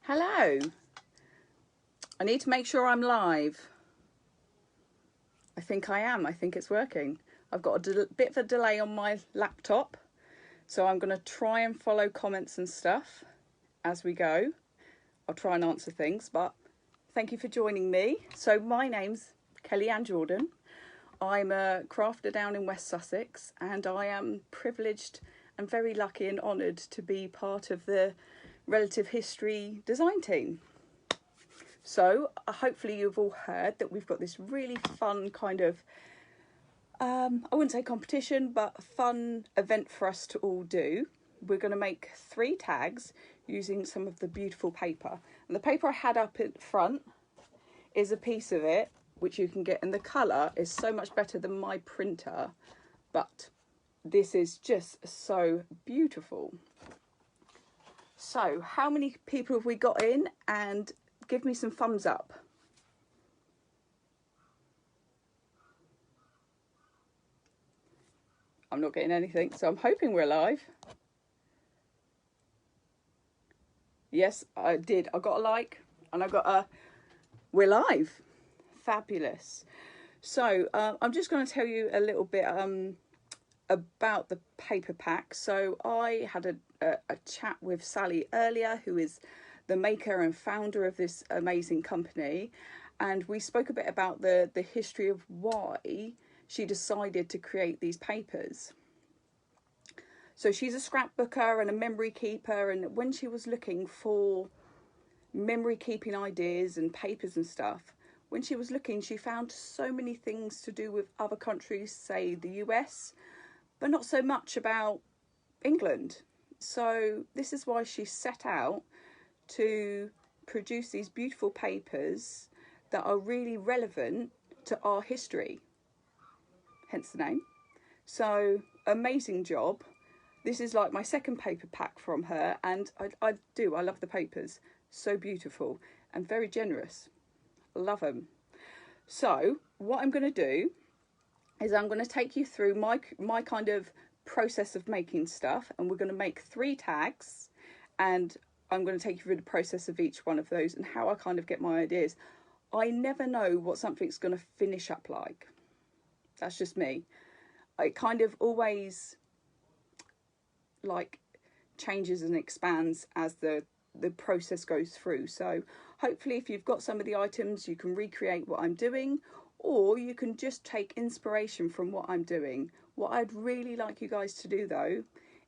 Hello. I need to make sure I'm live. I think I am. I think it's working. I've got a bit of a delay on my laptop, so I'm going to try and follow comments and stuff as we go. I'll try and answer things, but thank you for joining me. So my name's Kellyanne Jordan. I'm a crafter down in West Sussex, and I am privileged and very lucky and honoured to be part of the Relative History design team. So hopefully you've all heard that we've got this really fun kind of, I wouldn't say competition, but a fun event for us to all do. We're going to make 3 tags using some of the beautiful paper. And the paper I had up in front is a piece of it, which you can get, and the colour is so much better than my printer, but this is just so beautiful. So how many people have we got in? And give me some thumbs up. I'm not getting anything, so I'm hoping we're live. Yes, I did. I got a like and I got a we're live. Fabulous. So I'm just going to tell you a little bit about the paper pack. So I had a chat with Sally earlier, who is the maker and founder of this amazing company, and we spoke a bit about the history of why she decided to create these papers. So she's a scrapbooker and a memory keeper, and when she was looking for memory keeping ideas and papers and stuff, when she was looking, she found so many things to do with other countries, say the US, but not so much about England. So this is why she set out to produce these beautiful papers that are really relevant to our history, hence the name. So amazing job. This is like my second paper pack from her, and I love the papers. So beautiful and very generous. Love them. So what I'm going to do is I'm going to take you through my kind of process of making stuff, and we're going to make 3 tags, and I'm going to take you through the process of each one of those and how I kind of get my ideas. I never know what something's going to finish up like. That's just me. It kind of always like changes and expands as the process goes through. So hopefully if you've got some of the items, you can recreate what I'm doing, or you can just take inspiration from what I'm doing. What I'd really like you guys to do though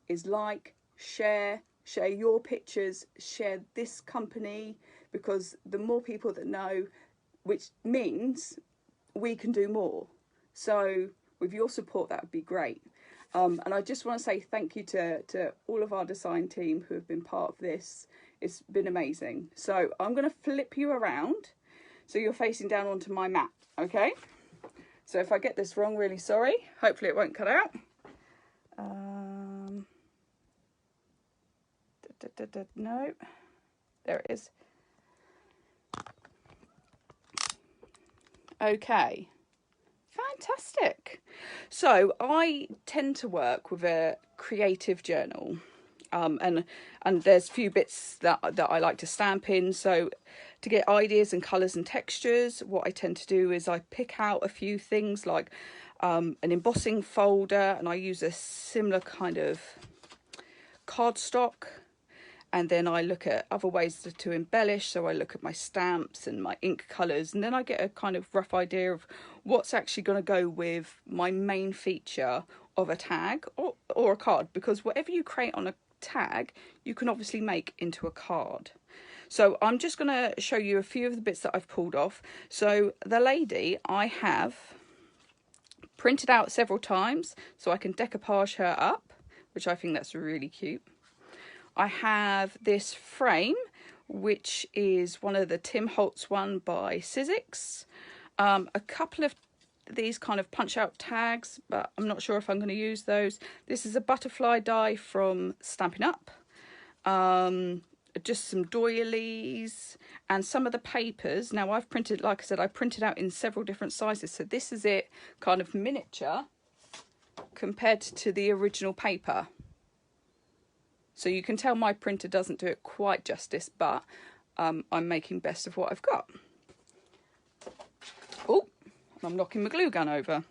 is like, share your pictures, share this company, because the more people that know, which means we can do more. So with your support, that would be great. And I just want to say thank you to all of our design team who have been part of this. It's been amazing. So I'm going to flip you around so you're facing down onto my mat, okay? So if I get this wrong, really sorry. Hopefully it won't cut out. No, there it is. Okay, fantastic. So I tend to work with a creative journal, and there's a few bits that I like to stamp in. So to get ideas and colours and textures, what I tend to do is I pick out a few things like an embossing folder, and I use a similar kind of cardstock. And then I look at other ways to embellish. So I look at my stamps and my ink colours, and then I get a kind of rough idea of what's actually going to go with my main feature of a tag or a card, because whatever you create on a tag, you can obviously make into a card. So I'm just going to show you a few of the bits that I've pulled off. So the lady I have printed out several times so I can decoupage her up, which I think that's really cute. I have this frame, which is one of the Tim Holtz one by Sizzix. A couple of these kind of punch out tags, but I'm not sure if I'm going to use those. This is a butterfly die from Stampin' Up. Just some doilies and some of the papers. Now I've printed, like I said, I printed out in several different sizes. So this is it kind of miniature compared to the original paper. So you can tell my printer doesn't do it quite justice, but I'm making best of what I've got. Oh, I'm knocking my glue gun over.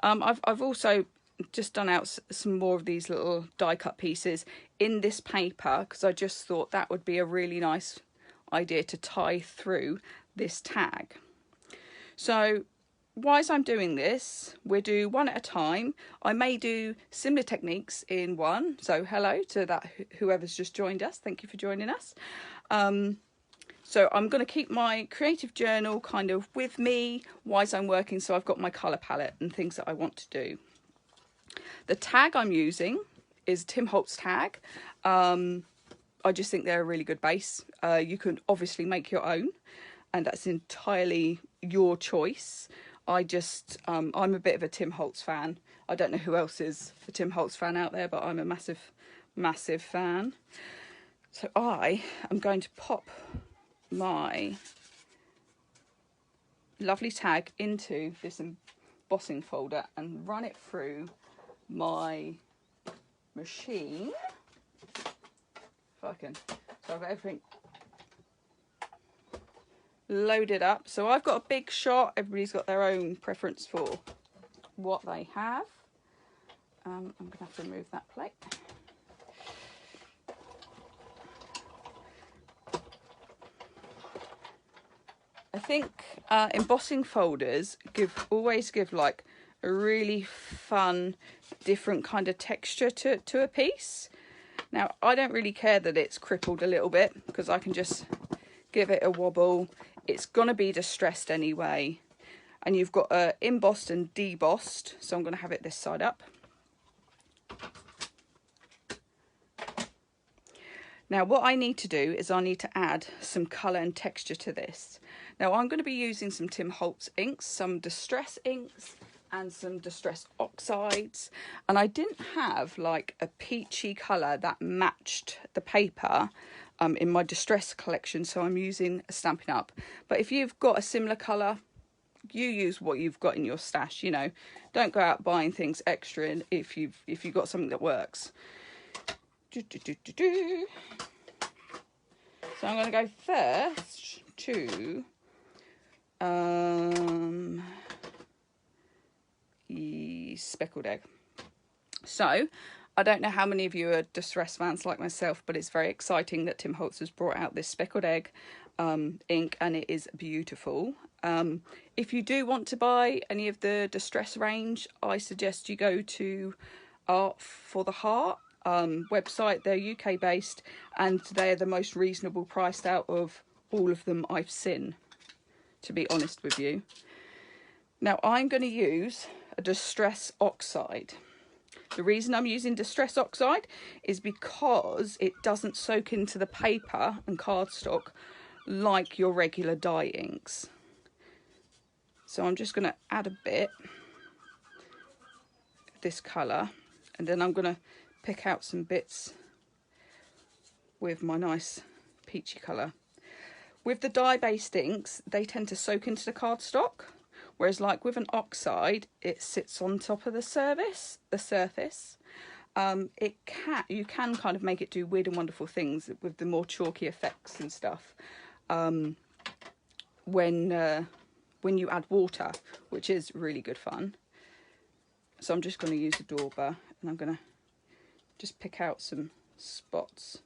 I've also just done out some more of these little die cut pieces in this paper because I just thought that would be a really nice idea to tie through this tag. So whilst I'm doing this, we'll do one at a time. I may do similar techniques in one. So hello to that whoever's just joined us. Thank you for joining us. So I'm going to keep my creative journal kind of with me whilst I'm working, so I've got my colour palette and things that I want to do. The tag I'm using is Tim Holtz tag. I just think they're a really good base. You can obviously make your own, and that's entirely your choice. I'm a bit of a Tim Holtz fan. I don't know who else is a Tim Holtz fan out there, but I'm a massive fan. So I am going to pop my lovely tag into this embossing folder and run it through my machine. If I can, so I've got everything loaded up. So I've got a big shot. Everybody's got their own preference for what they have. I'm gonna have to remove that plate. I think embossing folders always give like a really fun, different kind of texture to a piece. Now, I don't really care that it's crippled a little bit because I can just give it a wobble. It's going to be distressed anyway. And you've got embossed and debossed, so I'm going to have it this side up. Now, what I need to do is I need to add some colour and texture to this. Now, I'm going to be using some Tim Holtz inks, some distress inks, and some distress oxides. And I didn't have like a peachy colour that matched the paper in my distress collection, so I'm using a Stampin' Up. But if you've got a similar colour, you use what you've got in your stash, you know. Don't go out buying things extra if you've got something that works. So I'm going to go first to speckled egg. So I don't know how many of you are distress fans like myself, but it's very exciting that Tim Holtz has brought out this speckled egg ink, and it is beautiful. If you do want to buy any of the distress range, I suggest you go to Art for the Heart website. They're UK based and they're the most reasonable priced out of all of them I've seen, to be honest with you. Now I'm going to use a distress oxide. The reason I'm using distress oxide is because it doesn't soak into the paper and cardstock like your regular dye inks. So I'm just going to add a bit of this colour, and then I'm going to pick out some bits with my nice peachy colour. With the dye-based inks, they tend to soak into the cardstock, whereas like with an oxide, it sits on top of the surface. You can kind of make it do weird and wonderful things with the more chalky effects and stuff when you add water, which is really good fun. So I'm just going to use a dauber, and I'm going to just pick out some spots.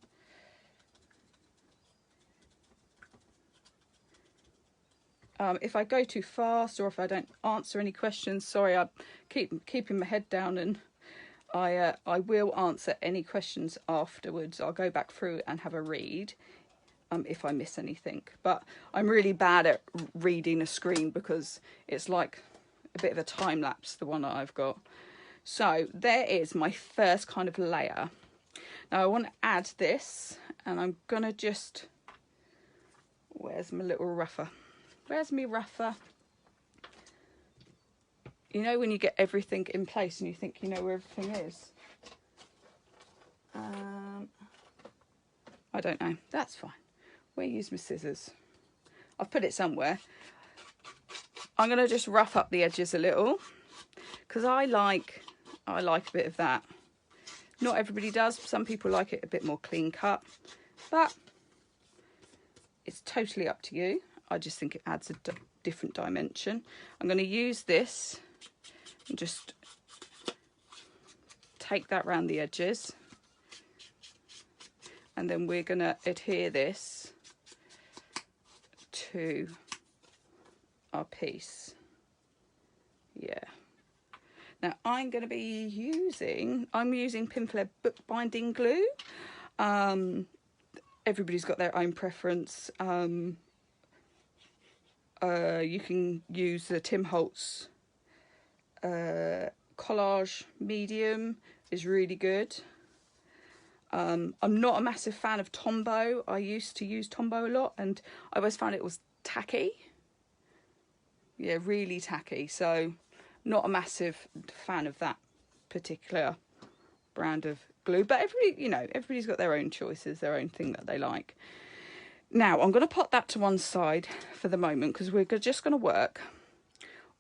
If I go too fast or if I don't answer any questions, sorry, I keeping my head down, and I will answer any questions afterwards. I'll go back through and have a read if I miss anything. But I'm really bad at reading a screen because it's like a bit of a time lapse, the one that I've got. So there is my first kind of layer. Now I want to add this, and I'm going to just... Where's my little rougher? Where's me rougher? You know when you get everything in place and you think you know where everything is? I don't know. That's fine. We'll use my scissors. I've put it somewhere. I'm going to just rough up the edges a little because I like a bit of that. Not everybody does. Some people like it a bit more clean cut. But it's totally up to you. I just think it adds a different dimension. I'm going to use this and just take that around the edges, and then we're going to adhere this to our piece. Yeah. Now I'm going to be using, Pinflair bookbinding glue. Everybody's got their own preference. You can use the Tim Holtz collage medium, is really good. I'm not a massive fan of Tombow. I used to use Tombow a lot and I always found it was tacky. Yeah, really tacky. So not a massive fan of that particular brand of glue, but everybody's got their own choices, their own thing that they like. Now I'm going to put that to one side for the moment because we're just going to work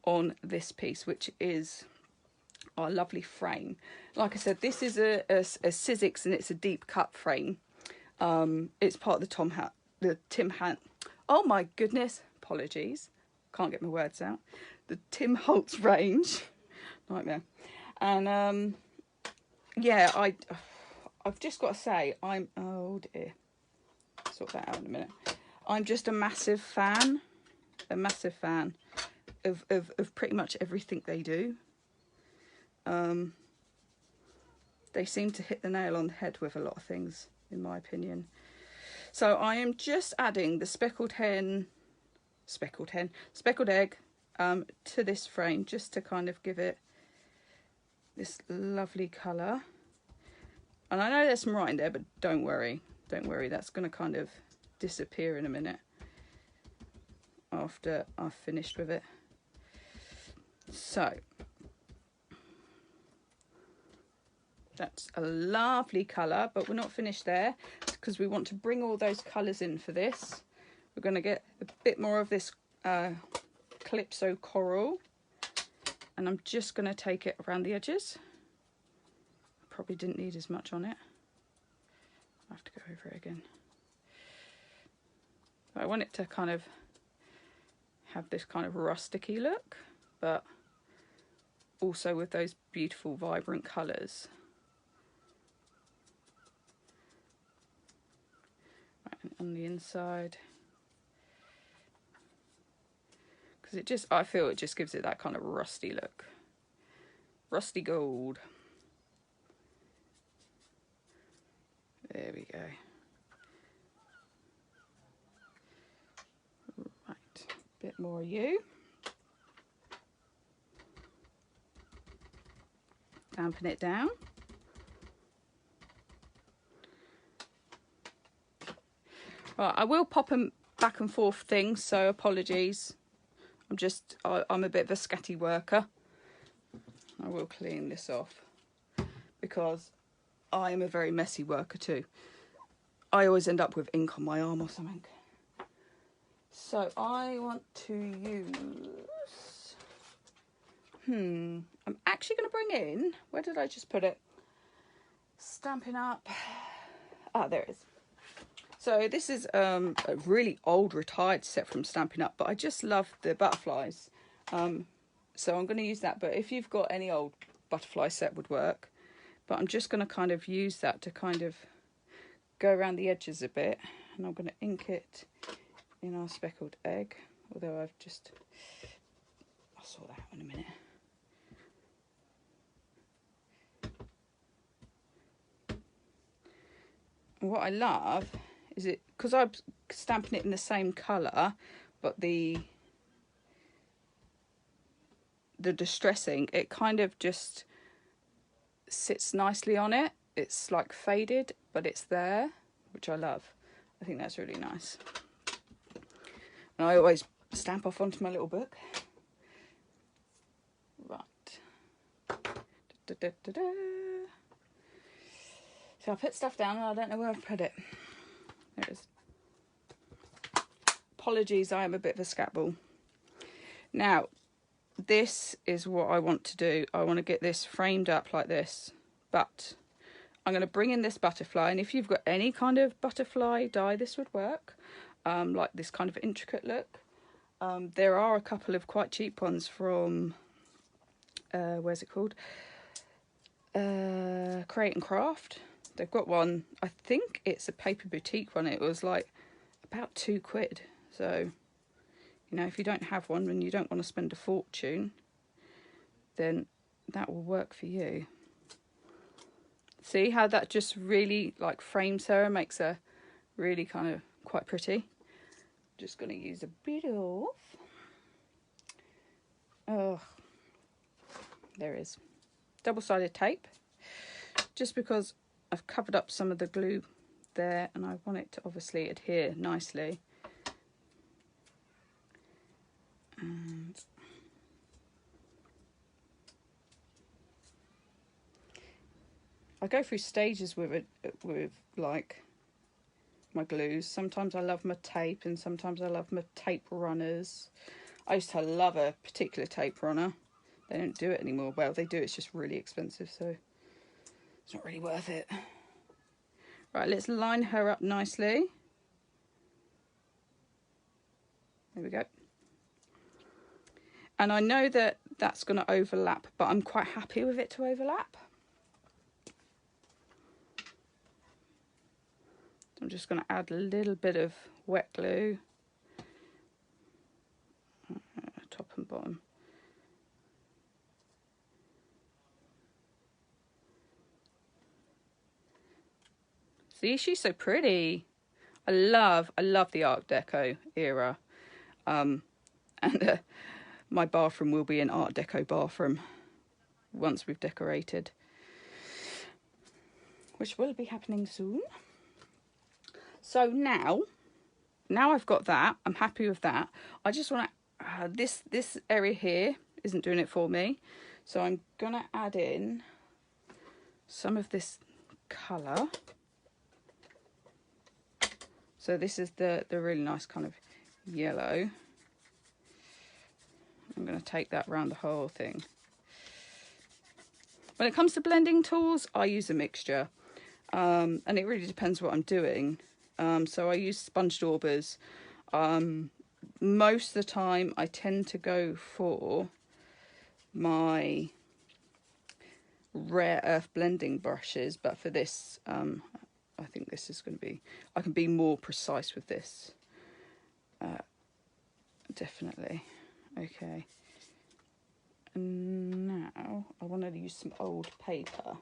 on this piece, which is our lovely frame. Like I said, this is a Sizzix and it's a deep cut frame. It's part of the Tim Holtz. Oh my goodness, apologies, can't get my words out. The Tim Holtz range, nightmare. And yeah, I've just got to say, oh dear, sort that out in a minute. I'm just a massive fan of pretty much everything they do. They seem to hit the nail on the head with a lot of things, in my opinion. So I am just adding the speckled egg to this frame, just to kind of give it this lovely colour. And I know there's some writing there, but don't worry, that's going to kind of disappear in a minute after I've finished with it. So that's a lovely colour, but we're not finished there because we want to bring all those colours in for this. We're going to get a bit more of this Calypso coral, and I'm just going to take it around the edges. Probably didn't need as much on it. I have to go over it again. I want it to kind of have this kind of rusticy look, but also with those beautiful vibrant colours. Right, and on the inside, because I feel it just gives it that kind of rusty look, rusty gold. There we go. Right, a bit more of you. Dampen it down. Right, I will pop them back and forth things, so apologies. I'm a bit of a scatty worker. I will clean this off because I am a very messy worker too. I always end up with ink on my arm or something. So I want to use... I'm actually going to bring in... Where did I just put it? Stampin' Up. Ah, there it is. So this is a really old retired set from Stampin' Up, but I just love the butterflies. So I'm going to use that, but if you've got any old butterfly set would work. But I'm just going to kind of use that to kind of go around the edges a bit, and I'm going to ink it in our speckled egg, although I'll sort that out in a minute. And what I love is it, because I'm stamping it in the same colour, but the distressing, it kind of just sits nicely on it. It's like faded, but it's there, which I love. I think that's really nice. And I always stamp off onto my little book. Right. So I put stuff down and I don't know where I've put it. There it is. Apologies, I am a bit of a scatball. Now, this is what I want to do. I want to get this framed up like this, but I'm going to bring in this butterfly, and if you've got any kind of butterfly die, this would work. like this kind of intricate look. There are a couple of quite cheap ones from, where's it called? Create and Craft. They've got one, I think it's a paper boutique one. It was like about £2. So, you know, if you don't have one and you don't want to spend a fortune, then that will work for you. See how that just really like frames her and makes her really kind of quite pretty. Just going to use a bit of, oh, there is double-sided tape, just because I've covered up some of the glue there and I want it to obviously adhere nicely. And I go through stages with it, with like my glues. Sometimes I love my tape and sometimes I love my tape runners. I used to love a particular tape runner. They don't do it anymore. Well, they do, it's just really expensive, so it's not really worth it. Right, let's line her up nicely. There we go. And I know that that's going to overlap, but I'm quite happy with it to overlap. I'm just going to add a little bit of wet glue, top and bottom. See, she's so pretty. I love the Art Deco era. And my bathroom will be an Art Deco bathroom once we've decorated, which will be happening soon. So now I've got that, I'm happy with that. I just want to, this area here isn't doing it for me. So I'm going to add in some of this colour. So this is the really nice kind of yellow. I'm going to take that around the whole thing. When it comes to blending tools, I use a mixture. And it really depends what I'm doing. So I use sponge daubers. Most of the time I tend to go for my rare earth blending brushes, but for this, I think this is going to be, I can be more precise with this. Definitely. Okay. And now I want to use some old paper.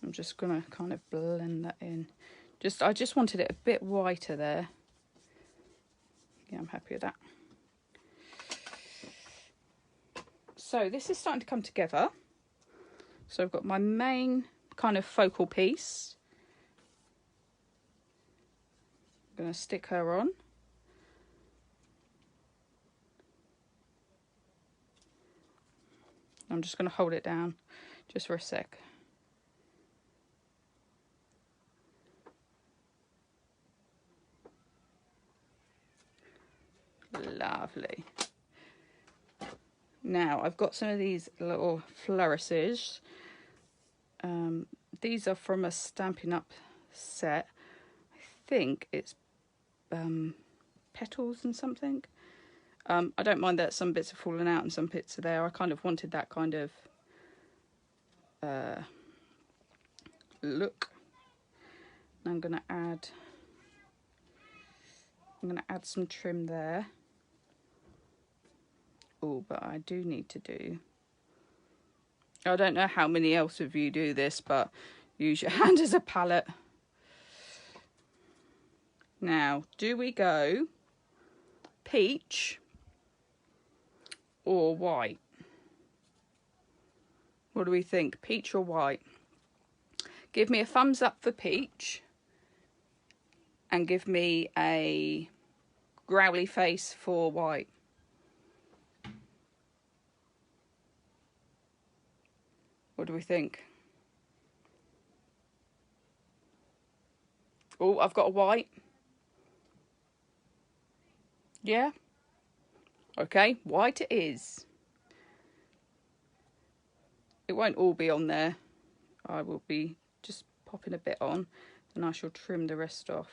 I'm just going to kind of blend that in. I just wanted it a bit whiter there. Yeah, I'm happy with that. So this is starting to come together. So I've got my main kind of focal piece. I'm going to stick her on. I'm just going to hold it down just for a sec. Lovely. Now I've got some of these little flourishes. These are from a Stampin' Up set. I think it's petals and something. I don't mind that some bits are falling out and some bits are there. I kind of wanted that kind of look. And I'm going to add some trim there. Oh, but I do need to do, I don't know how many else of you do this, but use your hand as a palette. Now, do we go peach or white? What do we think? Peach or white? Give me a thumbs up for peach and give me a growly face for white. What do we think? Oh, I've got a white. Yeah? Okay, white it is. It won't all be on there. I will be just popping a bit on, and I shall trim the rest off.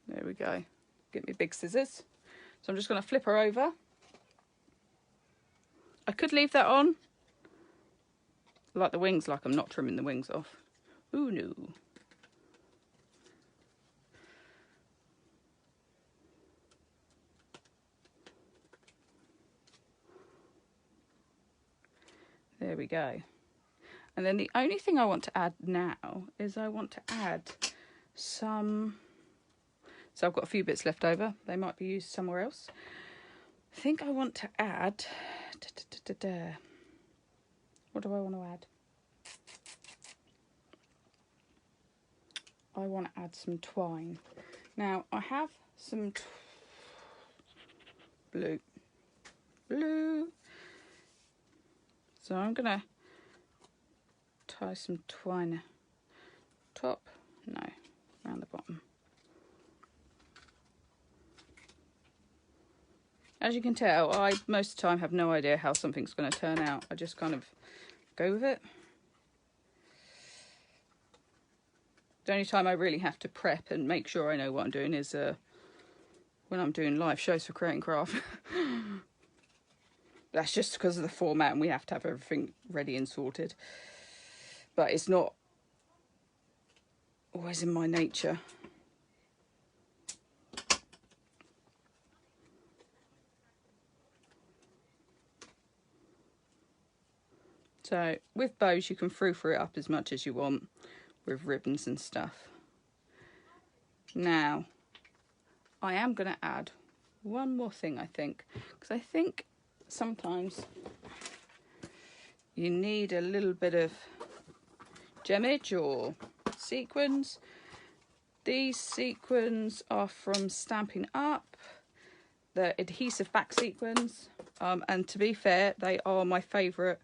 There we go. Get me big scissors. So I'm just going to flip her over. I could leave that on, like the wings, like I'm not trimming the wings off. Ooh, no. There we go. And then the only thing I want to add now is I want to add some... So I've got a few bits left over. They might be used somewhere else. I think I want to add... What do I want to add? I want to add some twine. Now, I have some blue. So I'm going to tie some twine top, no, around the bottom. As you can tell, I most of the time have no idea how something's going to turn out. I just kind of go with it. The only time I really have to prep and make sure I know what I'm doing is when I'm doing live shows for Create and Craft. That's just because of the format and we have to have everything ready and sorted. But it's not always in my nature. So with bows you can frou-frou it up as much as you want with ribbons and stuff. Now I am going to add one more thing, I think, because I think sometimes you need a little bit of gemmage or sequins. These sequins are from Stampin' Up, the adhesive back sequins, and to be fair, they are my favourite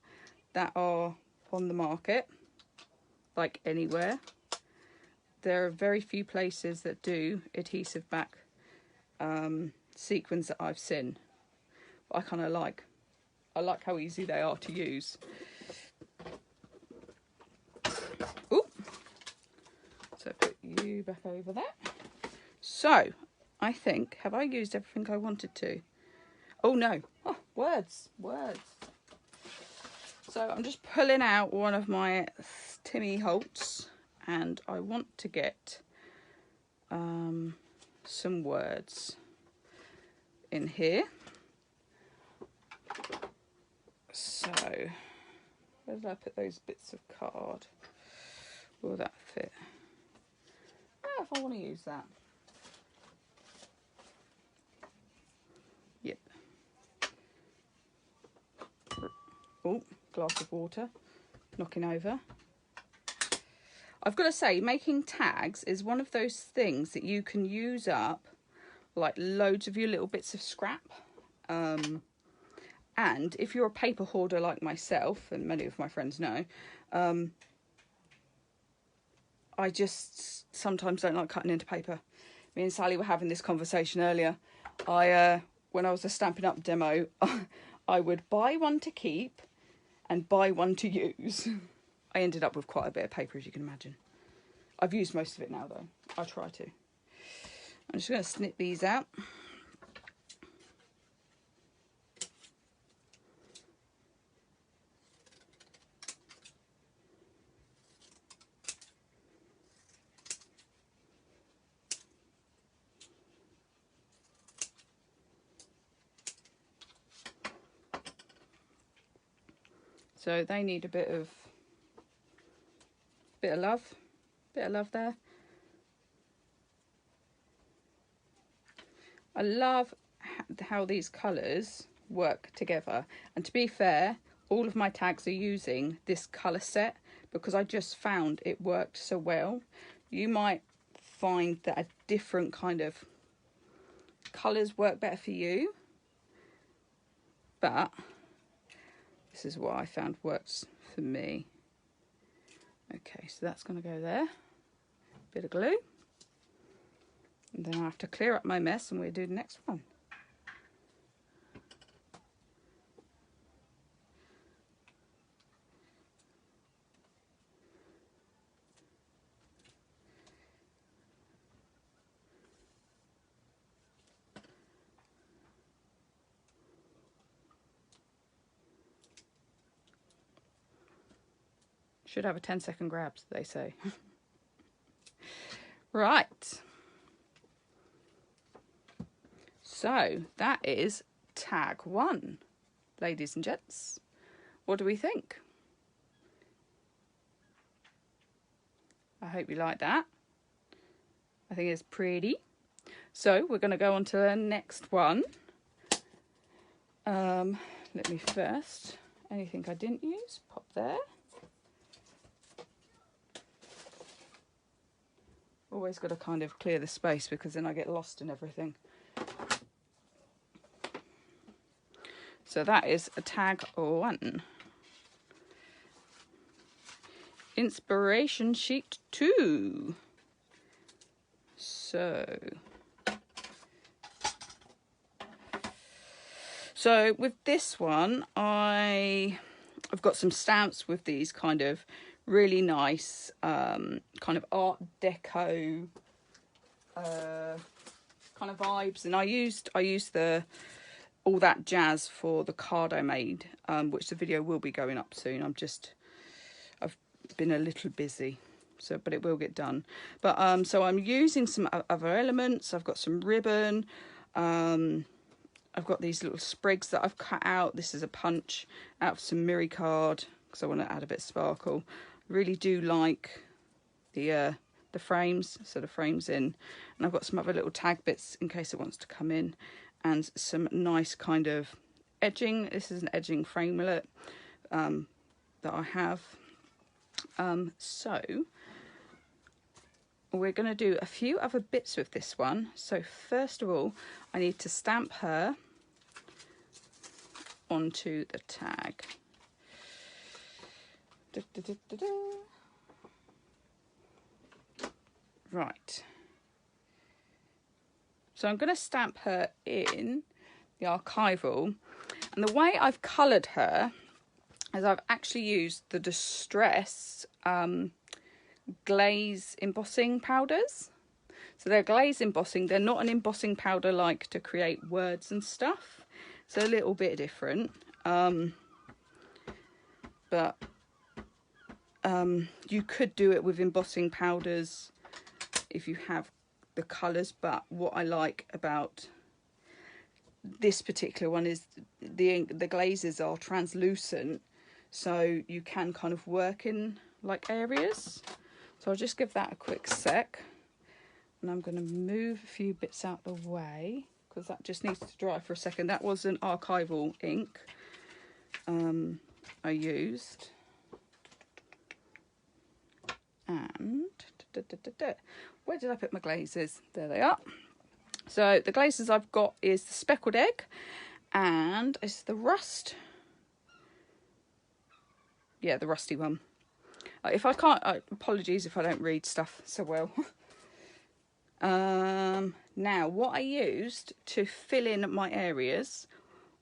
that are on the market, like anywhere. There are very few places that do adhesive back sequins that I've seen. I kind of like how easy they are to use. Ooh. So put you back over there. So I think, have I used everything I wanted to? Oh no, oh, words. So I'm just pulling out one of my Timmy Holtz and I want to get some words in here. So, where did I put those bits of card? Will that fit? Oh, if I want to use that. Yep. Oh, glass of water. Knocking over. I've got to say, making tags is one of those things that you can use up like loads of your little bits of scrap. And if you're a paper hoarder like myself, and many of my friends know, I just sometimes don't like cutting into paper. Me and Sally were having this conversation earlier. When I was a Stampin' Up demo, I would buy one to keep and buy one to use. I ended up with quite a bit of paper, as you can imagine. I've used most of it now, though. I try to. I'm just going to snip these out. So they need a bit of love there. I love how these colours work together, and to be fair, all of my tags are using this colour set because I just found it worked so well. You might find that a different kind of colours work better for you, but this is what I found works for me. Okay, so that's going to go there. Bit of glue. And then I have to clear up my mess and we'll do the next one. Should have a 10-second grab, they say. Right. So that is tag 1, ladies and gents. What do we think? I hope you like that. I think it's pretty. So we're going to go on to the next one. Let me first, anything I didn't use, pop there. Always got to kind of clear the space because then I get lost in everything. So that is a tag 1. Inspiration sheet 2. So with this one, I've got some stamps with these kind of really nice kind of Art Deco kind of vibes, and I used the all that jazz for the card I made, which the video will be going up soon. I've been a little busy, but it will get done. But so I'm using some other elements. I've got some ribbon. I've got these little sprigs that I've cut out. This is a punch out of some Miri card because I want to add a bit of sparkle. I really do like the frames, so the frames in, and I've got some other little tag bits in case it wants to come in, and some nice kind of edging. This is an edging framelit that I have. So we're going to do a few other bits with this one. So first of all, I need to stamp her onto the tag. Right. So I'm going to stamp her in the archival. And the way I've coloured her is I've actually used the Distress glaze embossing powders. So they're glaze embossing. They're not an embossing powder like to create words and stuff. It's a little bit different. But you could do it with embossing powders if you have the colours, but what I like about this particular one is the glazes are translucent, so you can kind of work in like areas. So I'll just give that a quick sec, and I'm going to move a few bits out the way because that just needs to dry for a second. That was an archival ink I used. And where did I put my glazes? There they are. So the glazes I've got is the Speckled Egg, and it's the Rust. Yeah, the rusty one. If I can't, apologies if I don't read stuff so well. Now, what I used to fill in my areas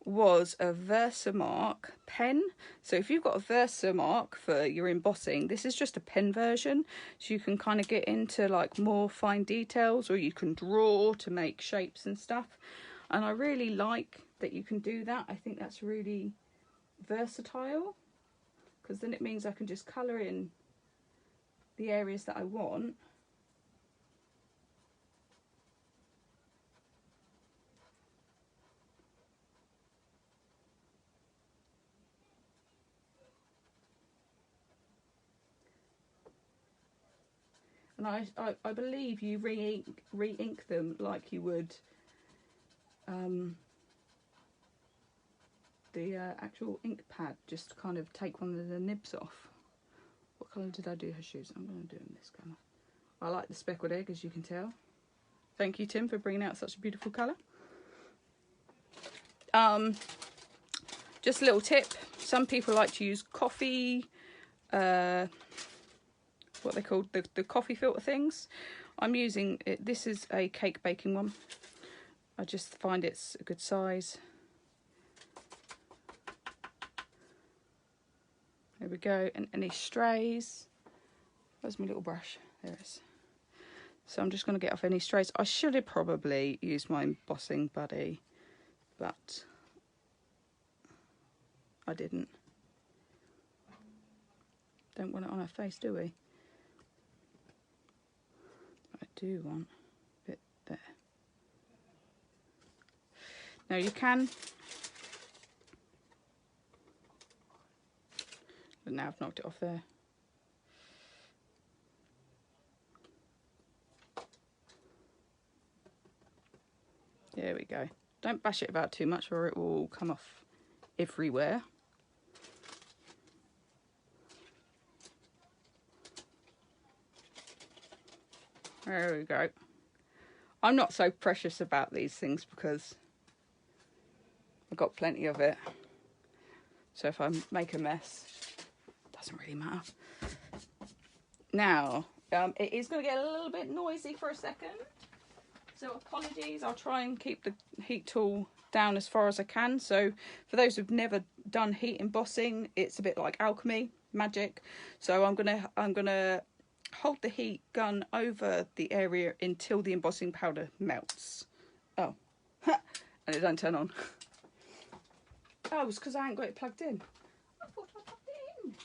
was a Versamark pen. So if you've got a Versamark for your embossing, this is just a pen version, so you can kind of get into like more fine details, or you can draw to make shapes and stuff. And I really like that you can do that. I think that's really versatile, because then it means I can just colour in the areas that I want. And I believe you re-ink them like you would the actual ink pad, just to kind of take one of the nibs off. What colour did I do her shoes? I'm going to do them this colour. I like the Speckled Egg, as you can tell. Thank you, Tim, for bringing out such a beautiful colour. Just a little tip. Some people like to use coffee what they called, the coffee filter things. I'm using it. This is a cake baking one. I just find it's a good size. There we go. And any strays. Where's my little brush? There it is. So I'm just going to get off any strays. I should have probably used my embossing buddy, but I didn't. Don't want it on her face, do we? I do want a bit there. Now you can. But now I've knocked it off there. There we go. Don't bash it about too much or it will come off everywhere. There we go. I'm not so precious about these things because I've got plenty of it. So if I make a mess, it doesn't really matter. Now, it is going to get a little bit noisy for a second. So apologies, I'll try and keep the heat tool down as far as I can. So for those who've never done heat embossing, it's a bit like alchemy, magic. So I'm gonna hold the heat gun over the area until the embossing powder melts. Oh, and it don't turn on. Oh, it's because I ain't got it plugged in. I thought I plugged it in.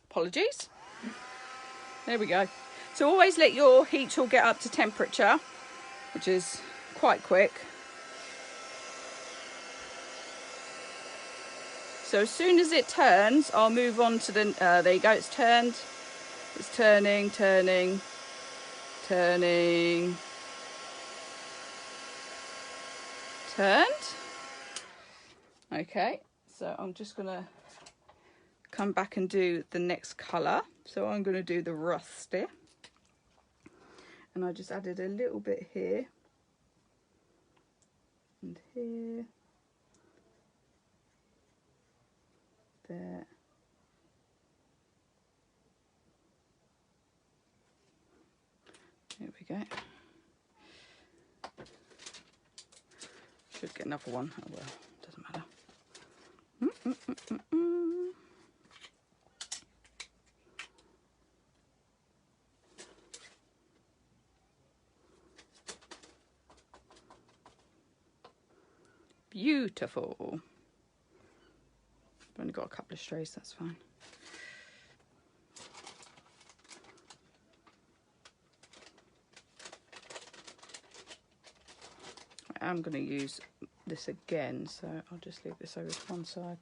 Apologies. There we go. So always let your heat tool get up to temperature, which is quite quick. So as soon as it turns, I'll move on to the, there you go, it's turned. It's turning, turning, turning. Turned. Okay, so I'm just gonna come back and do the next colour. So I'm going to do the rusty, and I just added a little bit here and here, there, there we go. Should get another one. Oh well, doesn't matter. Beautiful. I've only got a couple of strays, that's fine. I am going to use this again, so I'll just leave this over to one side.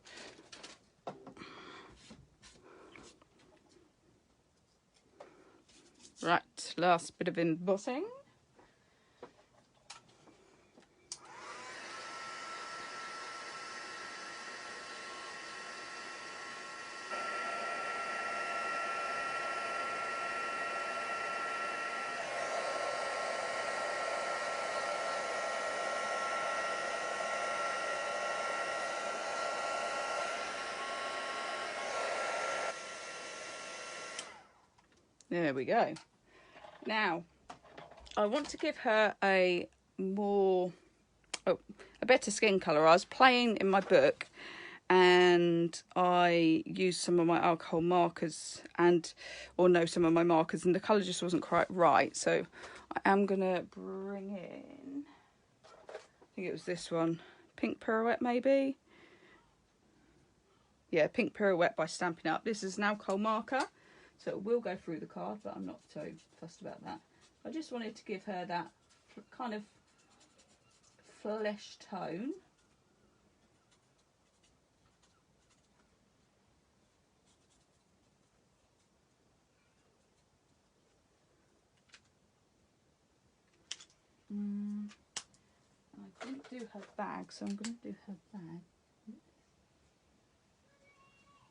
Right, last bit of embossing. There we go. Now, I want to give her a better skin colour. I was playing in my book and I used some of my alcohol markers some of my markers, and the colour just wasn't quite right. So I am going to bring in, I think it was this one, Pink Pirouette maybe? Yeah, Pink Pirouette by Stampin' Up. This is an alcohol marker. So it will go through the card, but I'm not so fussed about that. I just wanted to give her that kind of flesh tone. I didn't do her bag, so I'm going to do her bag.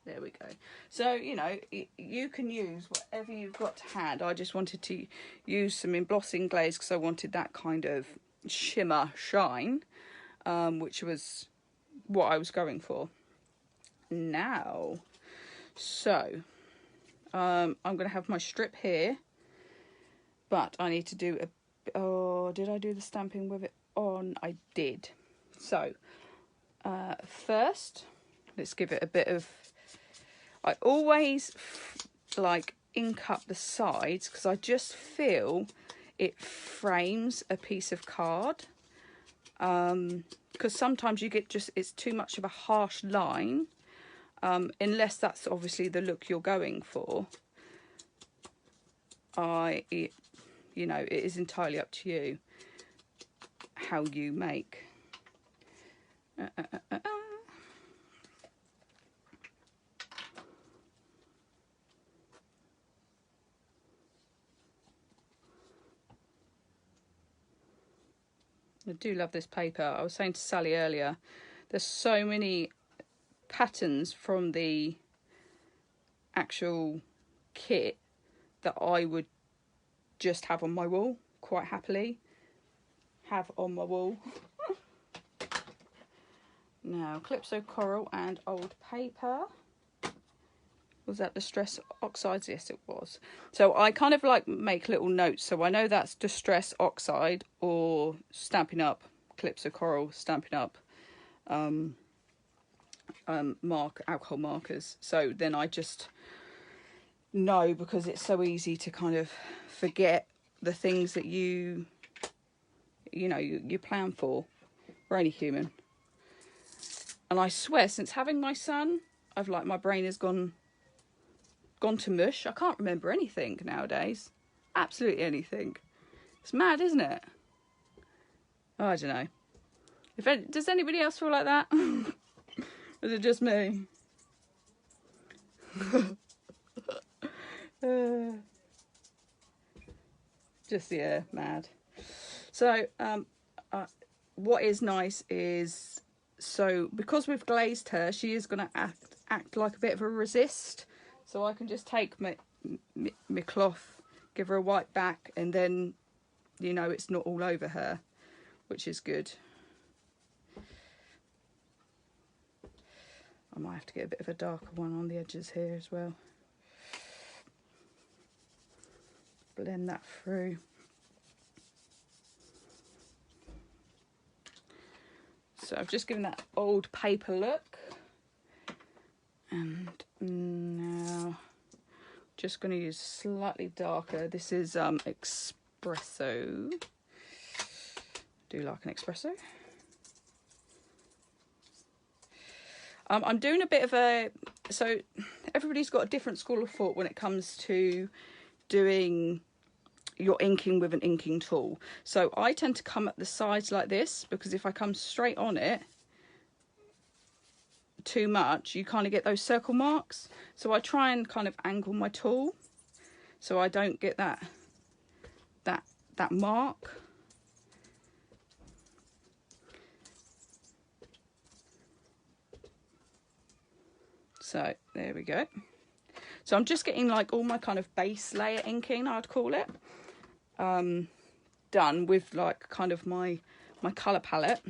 There we go. So, you know, you can use whatever you've got to hand. I just wanted to use some embossing glaze because I wanted that kind of shimmer shine, which was what I was going for. now. So I'm going to have my strip here, but I need to do a, oh, did I do the stamping with it on? I did. So first, let's give it a bit of, I always like ink up the sides because I just feel it frames a piece of card. Because sometimes you get just, it's too much of a harsh line, unless that's obviously the look you're going for. You know, it is entirely up to you how you make. I do love this paper. I was saying to Sally earlier, there's so many patterns from the actual kit that I would just have on my wall, quite happily. Have on my wall. Now, Calypso Coral and old paper. Was that Distress Oxides? Yes, it was. So I kind of like make little notes. So I know that's Distress Oxide or Stampin' Up, Calypso Coral, Stampin' Up, alcohol markers. So then I just know, because it's so easy to kind of forget the things that you plan for. We're only human. And I swear, since having my son, I've like, my brain has gone to mush. I can't remember anything nowadays. Absolutely anything. It's mad, isn't it? Oh, I don't know. Does anybody else feel like that? Or is it just me? Just, yeah, mad. So what is nice is, so because we've glazed her, she is going to act like a bit of a resist. So I can just take my cloth, give her a white back, and then, you know, it's not all over her, which is good. I might have to get a bit of a darker one on the edges here as well. Blend that through. So I've just given that old paper look. And now just going to use slightly darker. This is espresso. Do you like an espresso? I'm doing a bit of a, so everybody's got a different school of thought when it comes to doing your inking with an inking tool. So I tend to come at the sides like this, because if I come straight on it too much, you kind of get those circle marks. So I try and kind of angle my tool so I don't get that mark. So there we go. So I'm just getting like all my kind of base layer inking, I'd call it, done with like kind of my colour palette.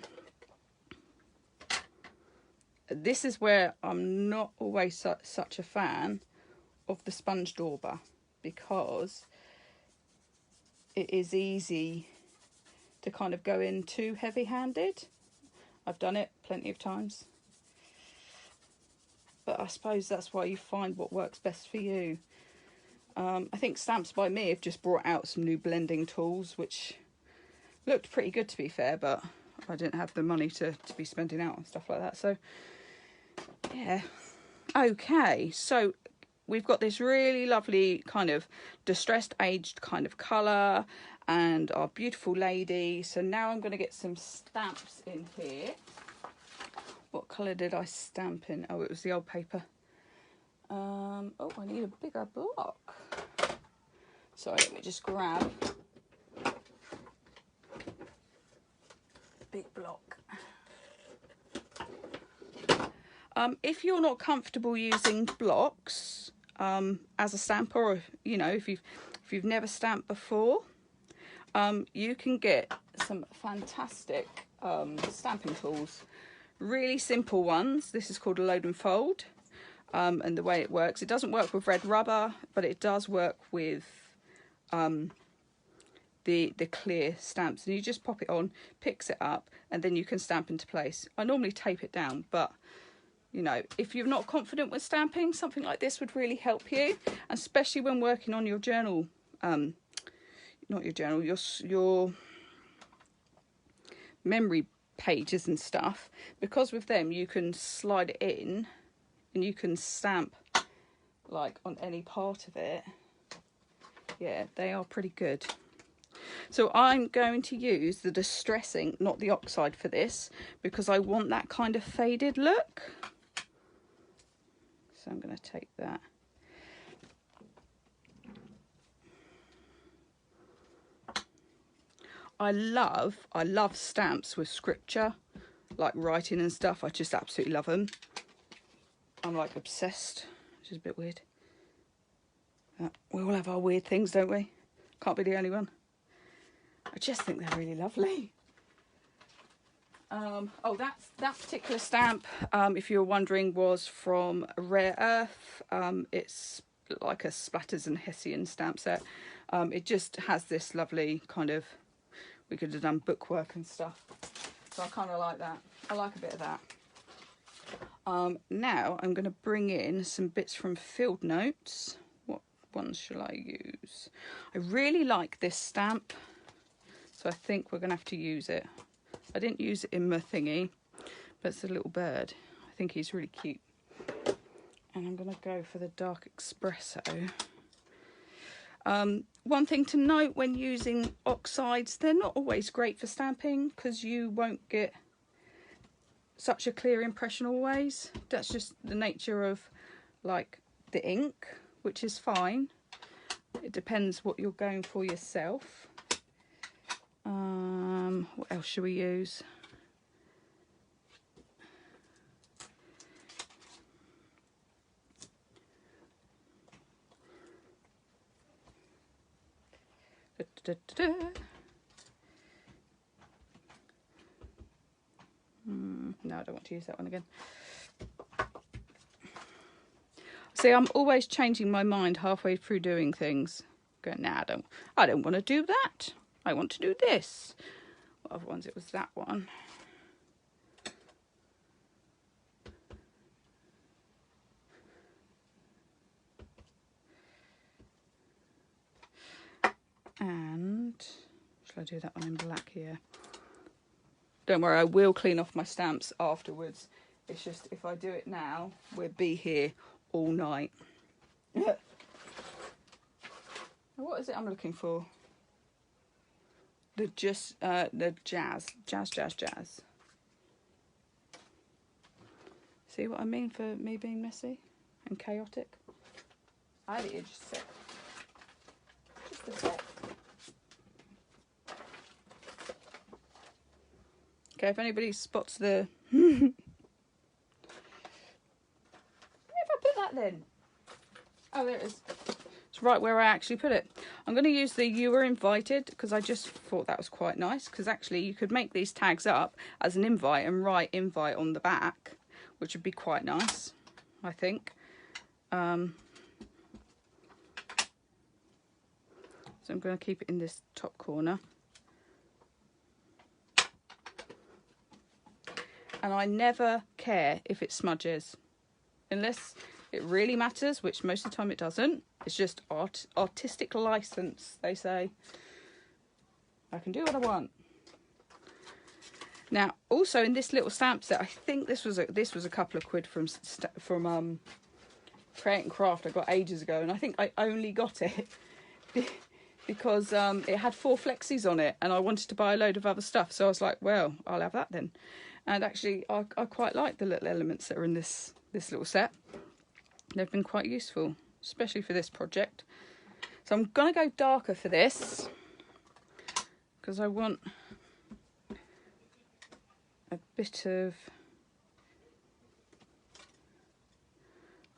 This is where I'm not always such a fan of the sponge dauber, because it is easy to kind of go in too heavy-handed. I've done it plenty of times. But I suppose that's why you find what works best for you. I think Stamps by Me have just brought out some new blending tools, which looked pretty good, to be fair, but I didn't have the money to be spending out on stuff like that. So, yeah. Okay, so we've got this really lovely kind of distressed aged kind of colour and our beautiful lady. So now I'm going to get some stamps in here. What colour did I stamp in? Oh, it was the old paper. Oh, I need a bigger block. Sorry, let me just grab a big block. If you're not comfortable using blocks as a stamper, or you know, if you've never stamped before, you can get some fantastic stamping tools. really simple ones. This is called a load and fold. And the way it works, it doesn't work with red rubber, but it does work with the clear stamps. And you just pop it on, picks it up, and then you can stamp into place. I normally tape it down, but you know, if you're not confident with stamping, something like this would really help you, especially when working on your journal, not your journal, your memory pages and stuff, because with them you can slide it in and you can stamp like on any part of it. Yeah, they are pretty good. So I'm going to use the distressing, not the Oxide, for this, because I want that kind of faded look. So I'm going to take that. I love stamps with scripture, like writing and stuff. I just absolutely love them. I'm like obsessed, which is a bit weird. We all have our weird things, don't we? Can't be the only one. I just think they're really lovely. Oh, that particular stamp, if you were wondering, was from Rare Earth. It's like a Splatters and Hessian stamp set. It just has this lovely kind of, we could have done bookwork and stuff. So I kind of like that. I like a bit of that. Now I'm going to bring in some bits from Field Notes. What ones shall I use? I really like this stamp, so I think we're going to have to use it. I didn't use it in my thingy, but it's a little bird. I think he's really cute. And I'm going to go for the Dark Espresso. One thing to note when using oxides, they're not always great for stamping because you won't get such a clear impression always. That's just the nature of like the ink, which is fine. It depends what you're going for yourself. What else should we use? No, I don't want to use that one again. See, I'm always changing my mind halfway through doing things. Going, nah, I don't want to do that. I want to do this. What other ones? It was that one. And shall I do that one in black here? Don't worry, I will clean off my stamps afterwards. It's just if I do it now, we'll be here all night. What is it I'm looking for? The jazz. See what I mean for me being messy and chaotic? I had it just a sec. Just a sec. Okay, if anybody spots the... Where have I put that then? Oh, there it is. It's right where I actually put it. I'm going to use the You Were Invited because I just thought that was quite nice, because actually you could make these tags up as an invite and write invite on the back, which would be quite nice, I think. So I'm going to keep it in this top corner. And I never care if it smudges, unless it really matters, which most of the time it doesn't. It's just artistic license, they say. I can do what I want. Now, also in this little stamp set, I think this was a couple of quid from Create and Craft I got ages ago, and I think I only got it because it had 4 flexies on it, and I wanted to buy a load of other stuff. So I was like, well, I'll have that then. And actually, I quite like the little elements that are in this little set. They've been quite useful, especially for this project. So I'm going to go darker for this, because I want a bit of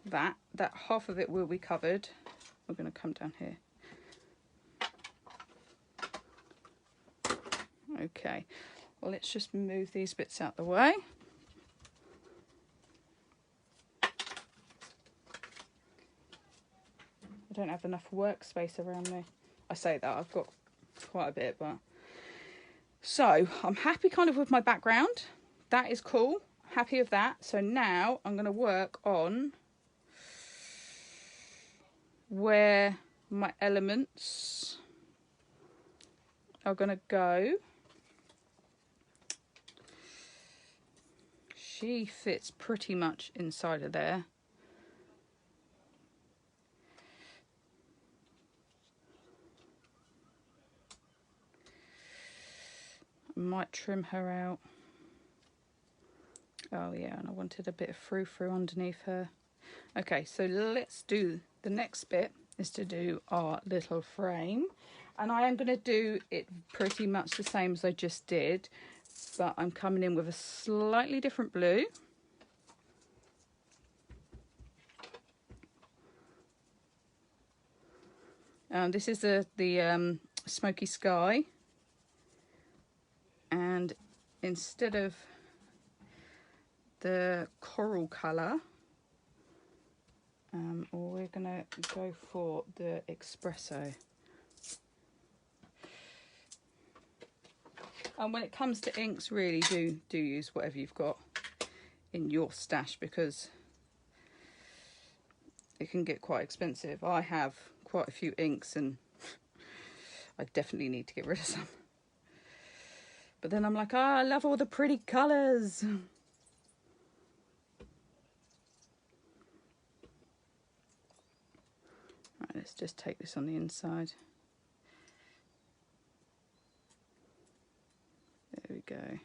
that. That half of it will be covered. We're going to come down here. Okay. Well, let's just move these bits out the way. I don't have enough workspace around me. I say that, I've got quite a bit, but... So, I'm happy kind of with my background. That is cool. Happy with that. So now I'm going to work on where my elements are going to go. She fits pretty much inside of there. I might trim her out. Oh yeah, and I wanted a bit of frou-frou underneath her. Okay, so let's do, the next bit is to do our little frame. And I am going to do it pretty much the same as I just did, but I'm coming in with a slightly different blue. This is the Smoky Sky. And instead of the coral colour, we're going to go for the espresso. And when it comes to inks, really do use whatever you've got in your stash, because it can get quite expensive. I have quite a few inks and I definitely need to get rid of some. But then I'm like, oh, I love all the pretty colours. Right, let's just take this on the inside. There we go.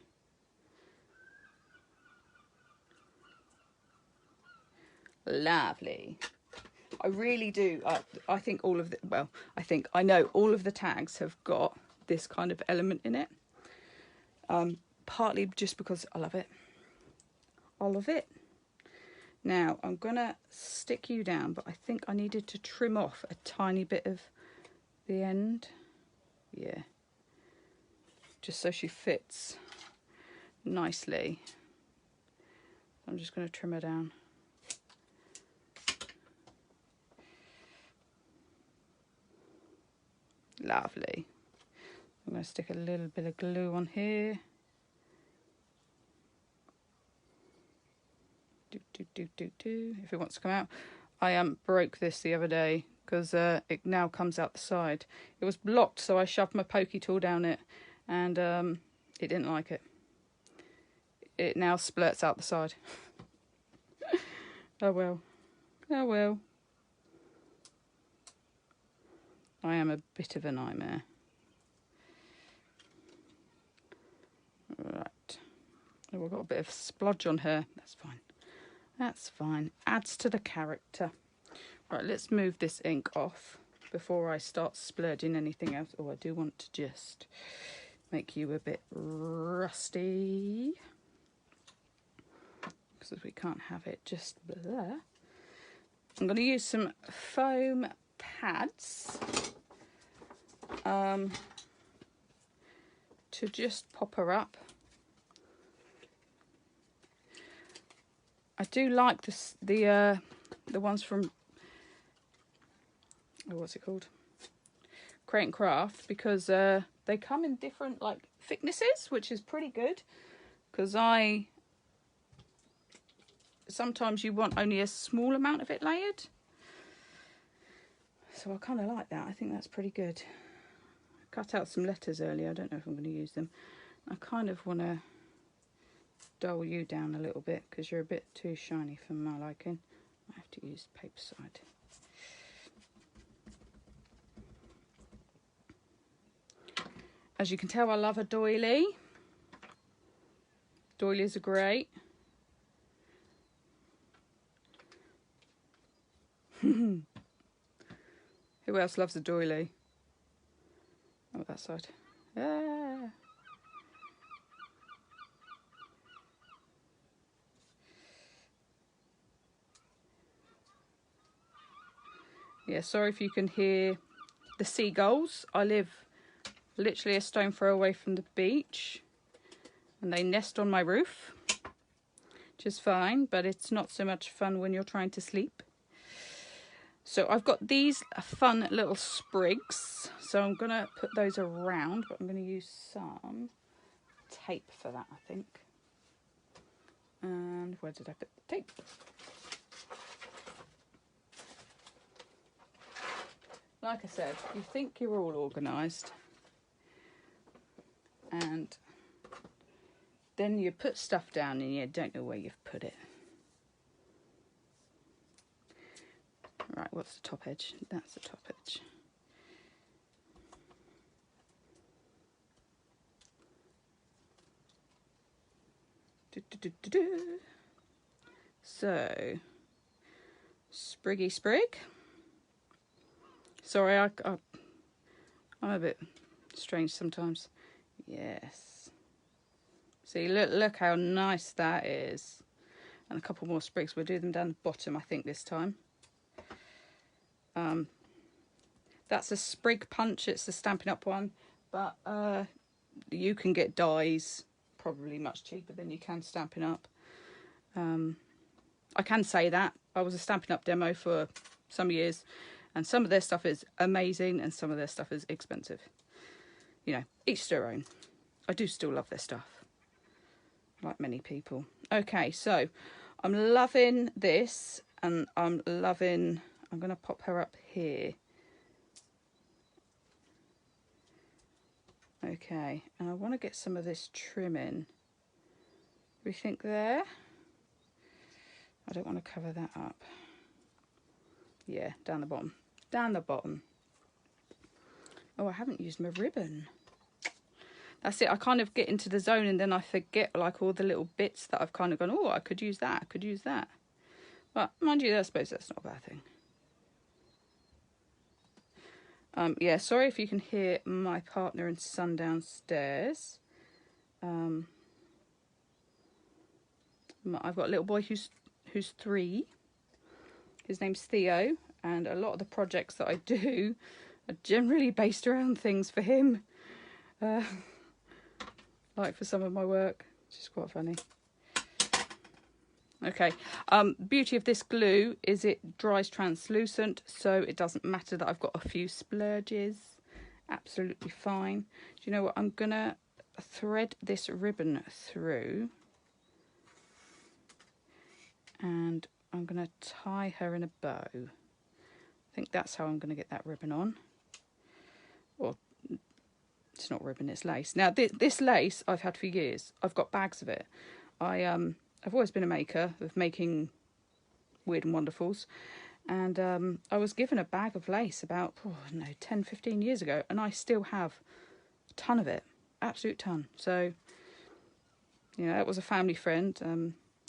Lovely. I really do. I think all of the, well, I know all of the tags have got this kind of element in it. Partly just because I love it. I love it. Now I'm gonna stick you down, but I think I needed to trim off a tiny bit of the end. Yeah. Just so she fits nicely. I'm just going to trim her down. Lovely. I'm going to stick a little bit of glue on here. If it wants to come out. I broke this the other day because it now comes out the side. It was blocked, so I shoved my pokey tool down it, and it didn't like it. It now splurts out the side. Oh well. Oh well. I am a bit of a nightmare. Right. Oh, we've got a bit of splodge on her. That's fine. That's fine. Adds to the character. Right, let's move this ink off before I start splurging anything else. Oh, I do want to just make you a bit rusty, because we can't have it just there. I'm going to use some foam pads to just pop her up. I do like this, the ones from, oh, what's it called? Create and Craft, because they come in different like thicknesses, which is pretty good, because sometimes you want only a small amount of it layered. So I kind of like that. I think that's pretty good. I cut out some letters earlier. I don't know if I'm going to use them. I kind of want to dull you down a little bit because you're a bit too shiny for my liking. I have to use paper side. As you can tell, I love a doily. Doilies are great. Who else loves a doily? Oh, that side. Ah. Yeah, sorry if you can hear the seagulls. I live literally a stone throw away from the beach, and they nest on my roof, which is fine, but it's not so much fun when you're trying to sleep. So I've got these fun little sprigs, so I'm going to put those around, but I'm going to use some tape for that, I think. And where did I put the tape? Like I said, you think you're all organised, and then you put stuff down and you don't know where you've put it. Right, what's the top edge? That's the top edge. So, spriggy sprig. Sorry, I'm a bit strange sometimes. Yes. See, look how nice that is. And a couple more sprigs. We'll do them down the bottom, I think, this time. That's a sprig punch. It's the Stampin' Up one, but you can get dies probably much cheaper than you can Stampin' Up. I can say that I was a Stampin' Up demo for some years, and some of their stuff is amazing and some of their stuff is expensive. You know, each to their own. I do still love their stuff, like many people. Okay, so I'm loving this, and I'm going to pop her up here. Okay, and I want to get some of this trim in. We think there? I don't want to cover that up. Yeah, down the bottom. Down the bottom. Oh, I haven't used my ribbon. That's it. I kind of get into the zone and then I forget like all the little bits that I've kind of gone, oh, I could use that. I could use that. But mind you, I suppose that's not a bad thing. Yeah, sorry if you can hear my partner and son downstairs. I've got a little boy who's 3. His name's Theo, and a lot of the projects that I do are generally based around things for him. Like for some of my work, which is quite funny. Okay, beauty of this glue is it dries translucent, so it doesn't matter that I've got a few splurges. Absolutely fine. Do you know what? I'm gonna thread this ribbon through, and I'm gonna tie her in a bow. I think that's how I'm gonna get that ribbon on. Well, it's not ribbon, it's lace. Now this lace I've had for years. I've got bags of it. I've always been a maker of making weird and wonderfuls, and I was given a bag of lace about 10-15 years ago, and I still have a ton of it, absolute ton. So you know, that was a family friend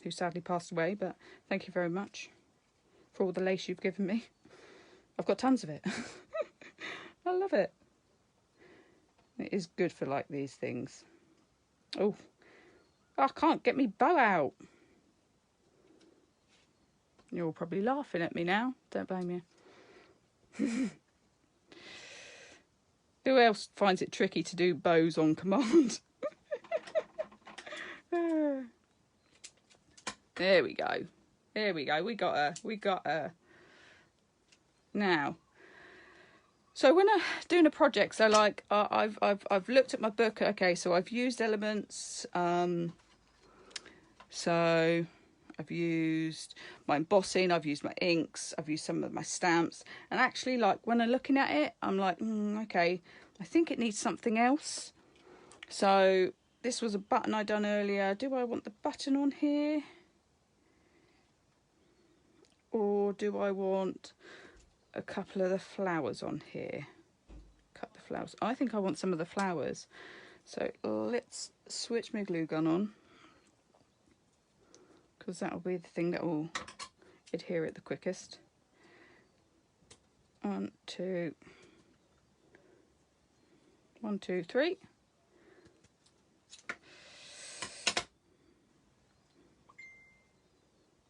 who sadly passed away, but thank you very much for all the lace you've given me. I've got tons of it. I love it. It is good for like these things. Oh, I can't get me bow out. You're all probably laughing at me now. Don't blame you. Who else finds it tricky to do bows on command? There we go. There we go. We got her. We got her. Now, so when I'm doing a project, so like I've looked at my book. Okay, so I've used elements. So I've used my embossing, I've used my inks, I've used some of my stamps, and actually, like when I'm looking at it, I'm like, okay, I think it needs something else. So this was a button I done earlier. Do I want the button on here, or do I want a couple of the flowers on here? Cut the flowers. I think I want some of the flowers. So let's switch my glue gun on, because that'll be the thing that will adhere it the quickest. 1, 2, 1, 2, 3.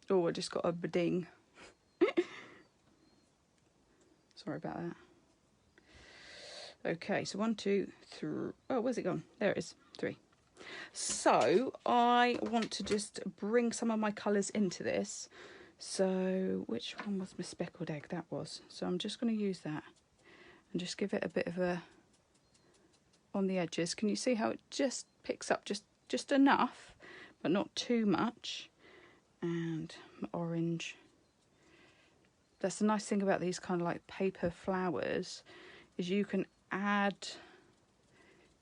Oh, I just got a ding. Sorry about that. Okay, so 1, 2, 3. Oh, where's it gone? There it is. 3. So I want to just bring some of my colours into this. So which one was my speckled egg? That was. So I'm just going to use that and just give it a bit of a on the edges. Can you see how it just picks up just enough, but not too much? And my orange. That's the nice thing about these kind of like paper flowers, is you can add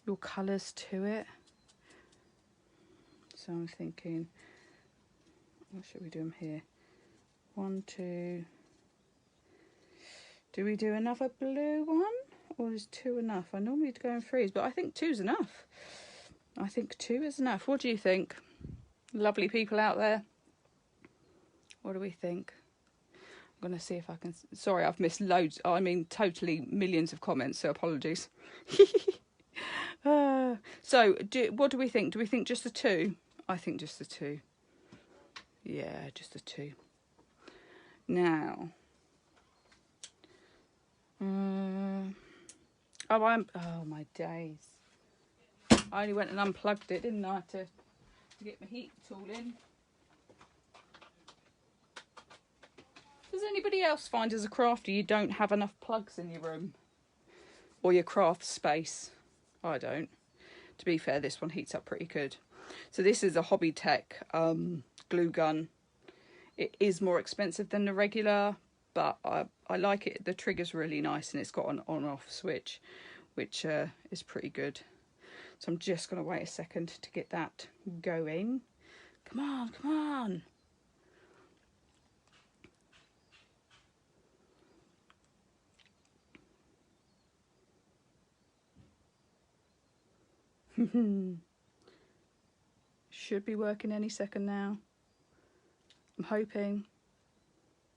your colours to it. So I'm thinking, what should we do them here? 1, 2. Do we do another blue one, or is 2 enough? I normally go in 3s, but I think 2's enough. I think 2 is enough. What do you think? Lovely people out there. What do we think? I'm going to see if I can... Sorry, I've missed loads. I mean, totally millions of comments, so apologies. So, what do we think? Do we think just the 2? I think just the 2. Yeah, just the 2. Now... oh, my days. I only went and unplugged it, didn't I, to get my heat tool in. Does anybody else find as a crafter you don't have enough plugs in your room or your craft space? I don't. To be fair, this one heats up pretty good. So this is a Hobby Tech glue gun. It is more expensive than the regular, but I like it. The trigger's really nice and it's got an on-off switch, which is pretty good. So I'm just going to wait a second to get that going. Come on, come on. Should be working any second now. I'm hoping.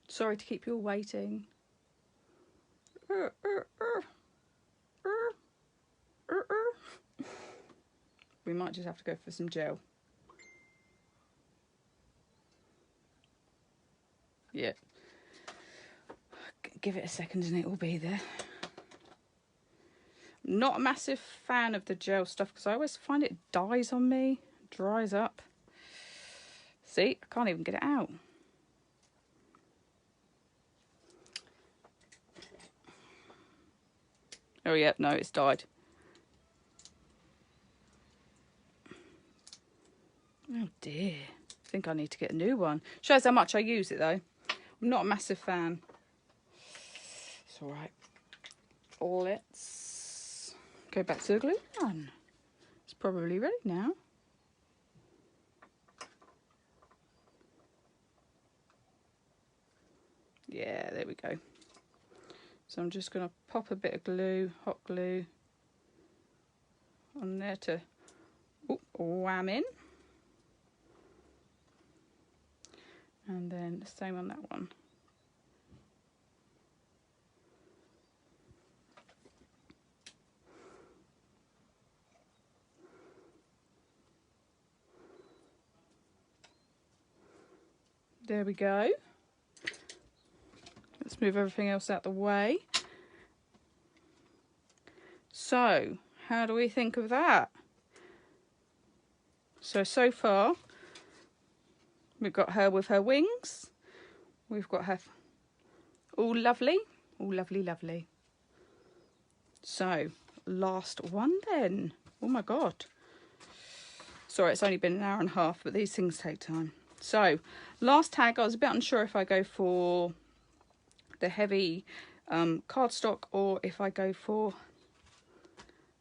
Sorry to keep you all waiting. We might just have to go for some gel. Yeah. Give it a second and it will be there. Not a massive fan of the gel stuff because I always find it dies on me, dries up. See, I can't even get it out. Oh yeah, no, it's died. Oh dear, I think I need to get a new one. Shows how much I use it though. I'm not a massive fan. It's all right. Let's go back to the glue gun. It's probably ready now. Yeah, there we go. So I'm just going to pop a bit of glue, hot glue, on there to wham in. And then the same on that one. There we go. Let's move everything else out the way. So, how do we think of that? So far, we've got her with her wings. We've got her all lovely. All lovely, lovely. So, last one then. Oh my God. Sorry, it's only been an hour and a half, but these things take time. So, last tag, I was a bit unsure if I go for the heavy cardstock or if I go for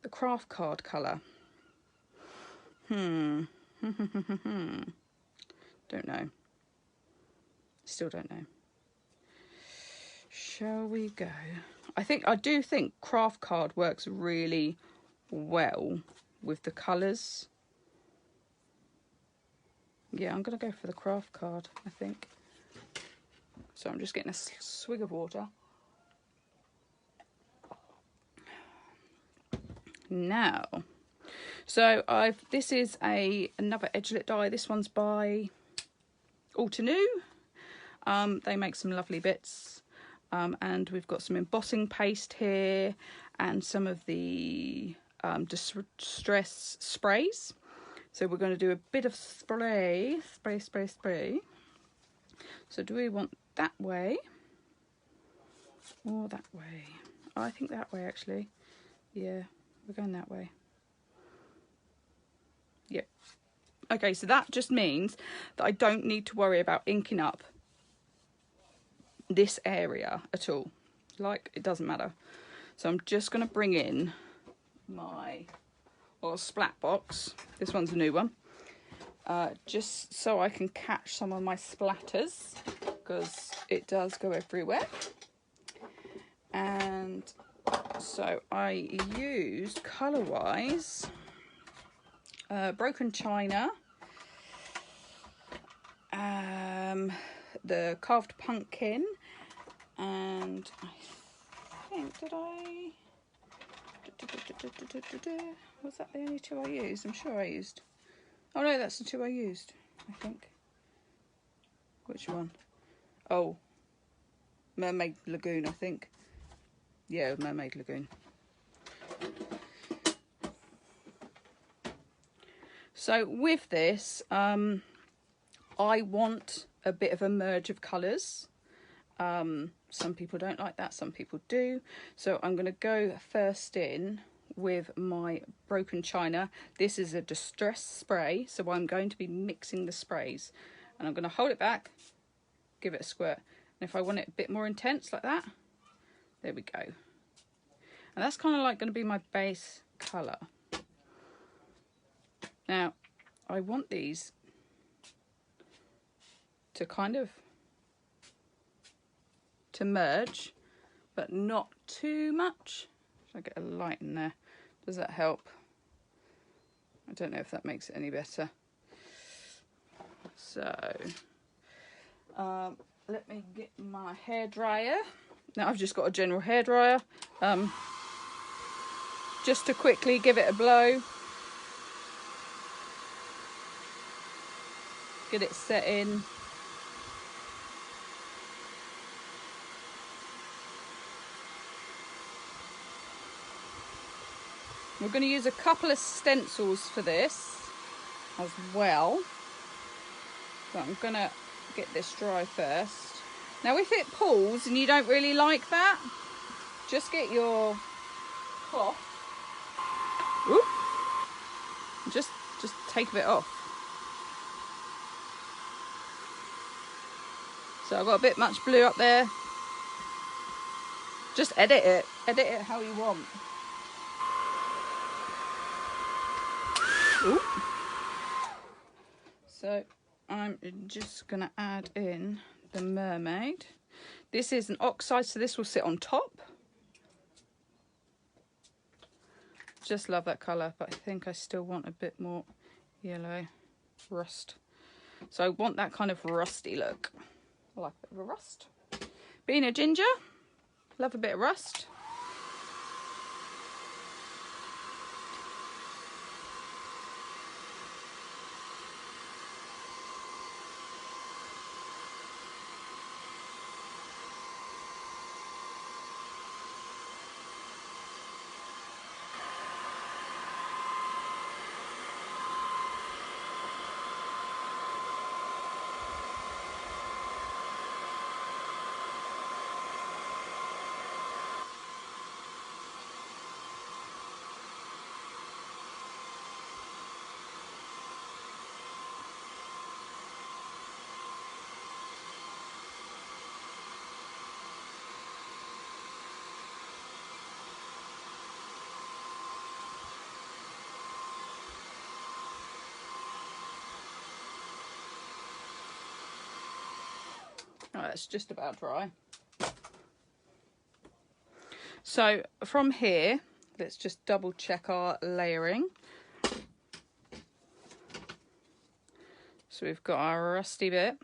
the craft card colour. Don't know. Still don't know. Shall we go? I do think craft card works really well with the colours. Yeah, I'm going to go for the craft card, I think. So I'm just getting a swig of water. Now, so this is another edgelit die. This one's by Altenew. They make some lovely bits. And we've got some embossing paste here and some of the distress sprays. So we're going to do a bit of spray. So do we want that way or that way? Oh, I think that way actually. Yeah, we're going that way. Yep. Okay, so that just means that I don't need to worry about inking up this area at all. Like, it doesn't matter. So I'm just going to bring in my little splat box. This one's a new one. Just so I can catch some of my splatters, because it does go everywhere. And so I used colour-wise Broken China, the Carved Pumpkin, and I think, was that the only two I used? I'm sure I used. Oh no, that's the two I used, I think. Which one? Oh, Mermaid Lagoon, I think. Yeah, Mermaid Lagoon. So with this, I want a bit of a merge of colours. Some people don't like that, some people do. So I'm going to go first in with my Broken China. This is a distress spray, so I'm going to be mixing the sprays. And I'm going to hold it back, give it a squirt. And if I want it a bit more intense like that, there we go. And that's kind of like going to be my base colour. Now, I want these to kind of merge, but not too much. Should I get a light in there? Does that help? I don't know if that makes it any better. So, let me get my hairdryer. Now I've just got a general hairdryer. Just to quickly give it a blow. Get it set in. We're going to use a couple of stencils for this as well. So I'm going to get this dry first. Now if it pulls and you don't really like that, just get your cloth. Oop. Just take a bit off. So I've got a bit much blue up there. Just edit it how you want. Ooh. So I'm just going to add in the Mermaid. This is an Oxide, so this will sit on top. Just love that colour, but I think I still want a bit more yellow rust. So I want that kind of rusty look. I like a bit of a rust. Being a ginger, love a bit of rust. Oh, that's just about dry. So from here, let's just double check our layering. So we've got our rusty bit.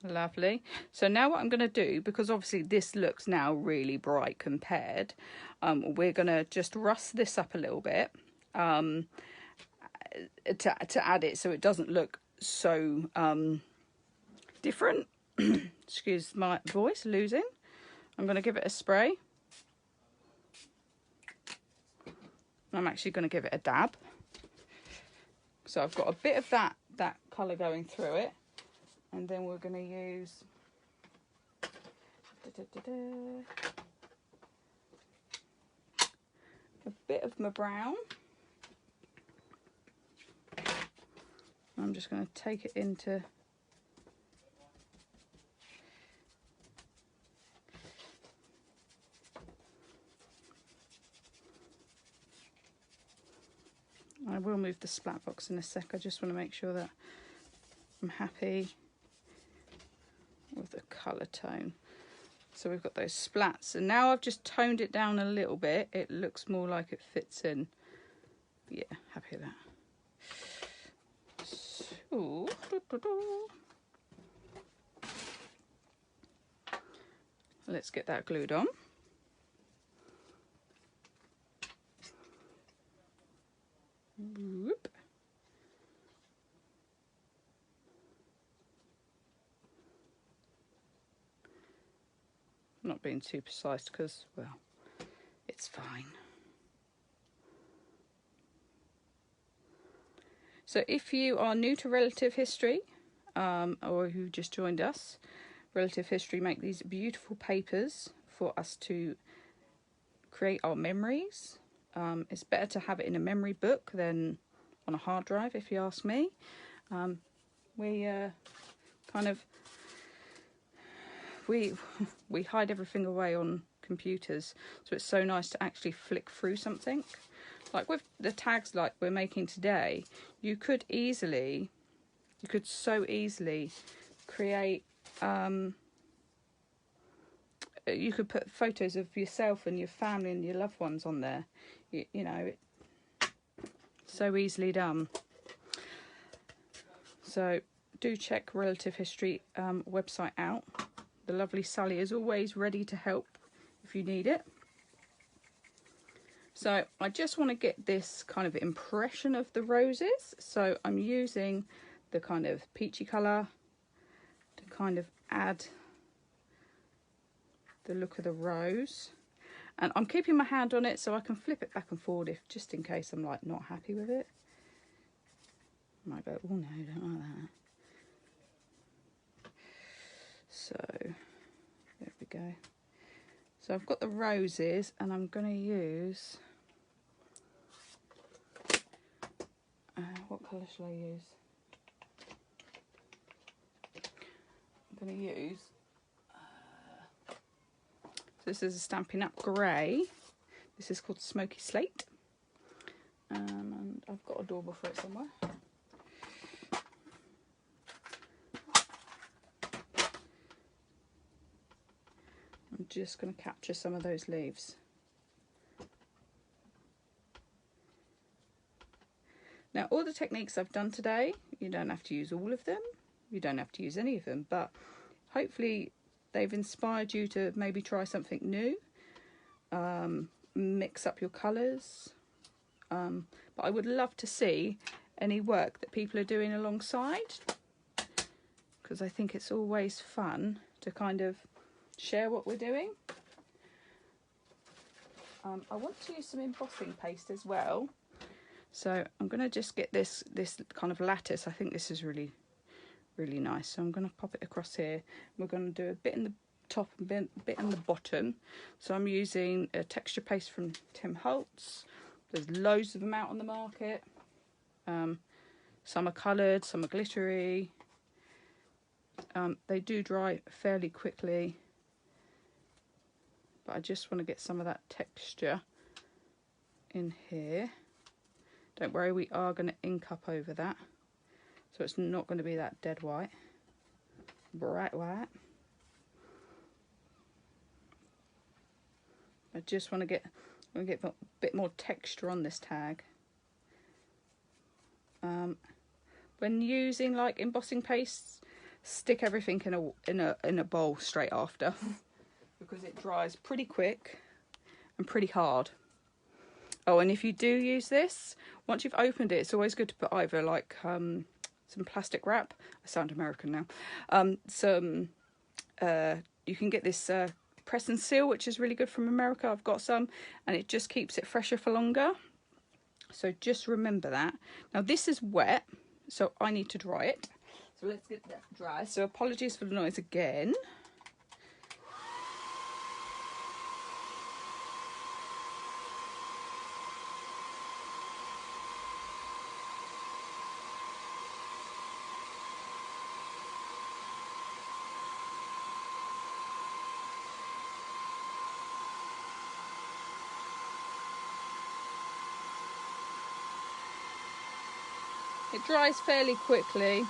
Lovely. So now what I'm going to do, because obviously this looks now really bright compared, we're going to just rust this up a little bit to add it so it doesn't look so different. Excuse my voice, losing. I'm going to give it a spray. I'm actually going to give it a dab. So I've got a bit of that colour going through it. And then we're going to use a bit of my brown. I'm just going to take it into I will move the splat box in a sec. I just want to make sure that I'm happy with the colour tone. So we've got those splats, and now I've just toned it down a little bit. It looks more like it fits in. Yeah, happy with that. So, let's get that glued on. Whoop. Not being too precise because, well, it's fine. So if you are new to relative history, or who just joined us, relative history make these beautiful papers for us to create our memories. It's better to have it in a memory book than on a hard drive, if you ask me. We hide everything away on computers, so it's so nice to actually flick through something. Like with the tags like we're making today, you could so easily create, you could put photos of yourself and your family and your loved ones on there. You know, so easily done. So do check Relative History website out. The lovely Sally is always ready to help if you need it. So I just want to get this kind of impression of the roses. So I'm using the kind of peachy colour to kind of add the look of the rose. And I'm keeping my hand on it so I can flip it back and forward if just in case I'm like not happy with it. I might go, oh no, don't like that. So there we go. So I've got the roses and I'm going to use, what colour shall I use? I'm going to use, so this is a Stampin' Up grey. This is called Smoky Slate. And I've got a doorbell for it somewhere. I'm just going to capture some of those leaves. Now all the techniques I've done today, you don't have to use all of them, you don't have to use any of them, but hopefully they've inspired you to maybe try something new, mix up your colours, but I would love to see any work that people are doing alongside, because I think it's always fun to kind of share what we're doing. I want to use some embossing paste as well, so I'm going to just get this kind of lattice. I think this is really nice, so I'm going to pop it across here. We're going to do a bit in the top and a bit in the bottom. So I'm using a texture paste from Tim Holtz. There's loads of them out on the market. Some are coloured, some are glittery. They do dry fairly quickly, but I just want to get some of that texture in here. Don't worry, we are going to ink up over that, so it's not going to be that dead white, bright white. I just want to get a bit more texture on this tag. When using like embossing pastes, stick everything in a bowl straight after because it dries pretty quick and pretty hard. Oh, and if you do use this, once you've opened it, it's always good to put either like some plastic wrap. I sound American now. You can get this press and seal, which is really good from America. I've got some, and it just keeps it fresher for longer. So just remember that. Now this is wet, so I need to dry it. So let's get that dry. So apologies for the noise again. It dries fairly quickly.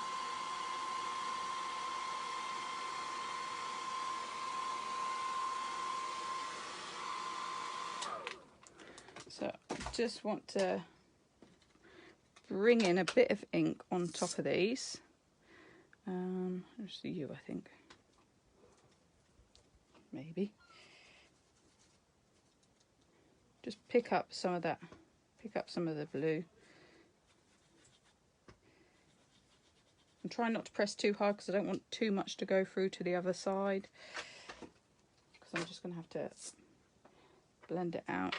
So I just want to bring in a bit of ink on top of these. There's the U, I think. Maybe. Just pick up some of that. Pick up some of the blue. And try not to press too hard because I don't want too much to go through to the other side. Because I'm just going to have to blend it out.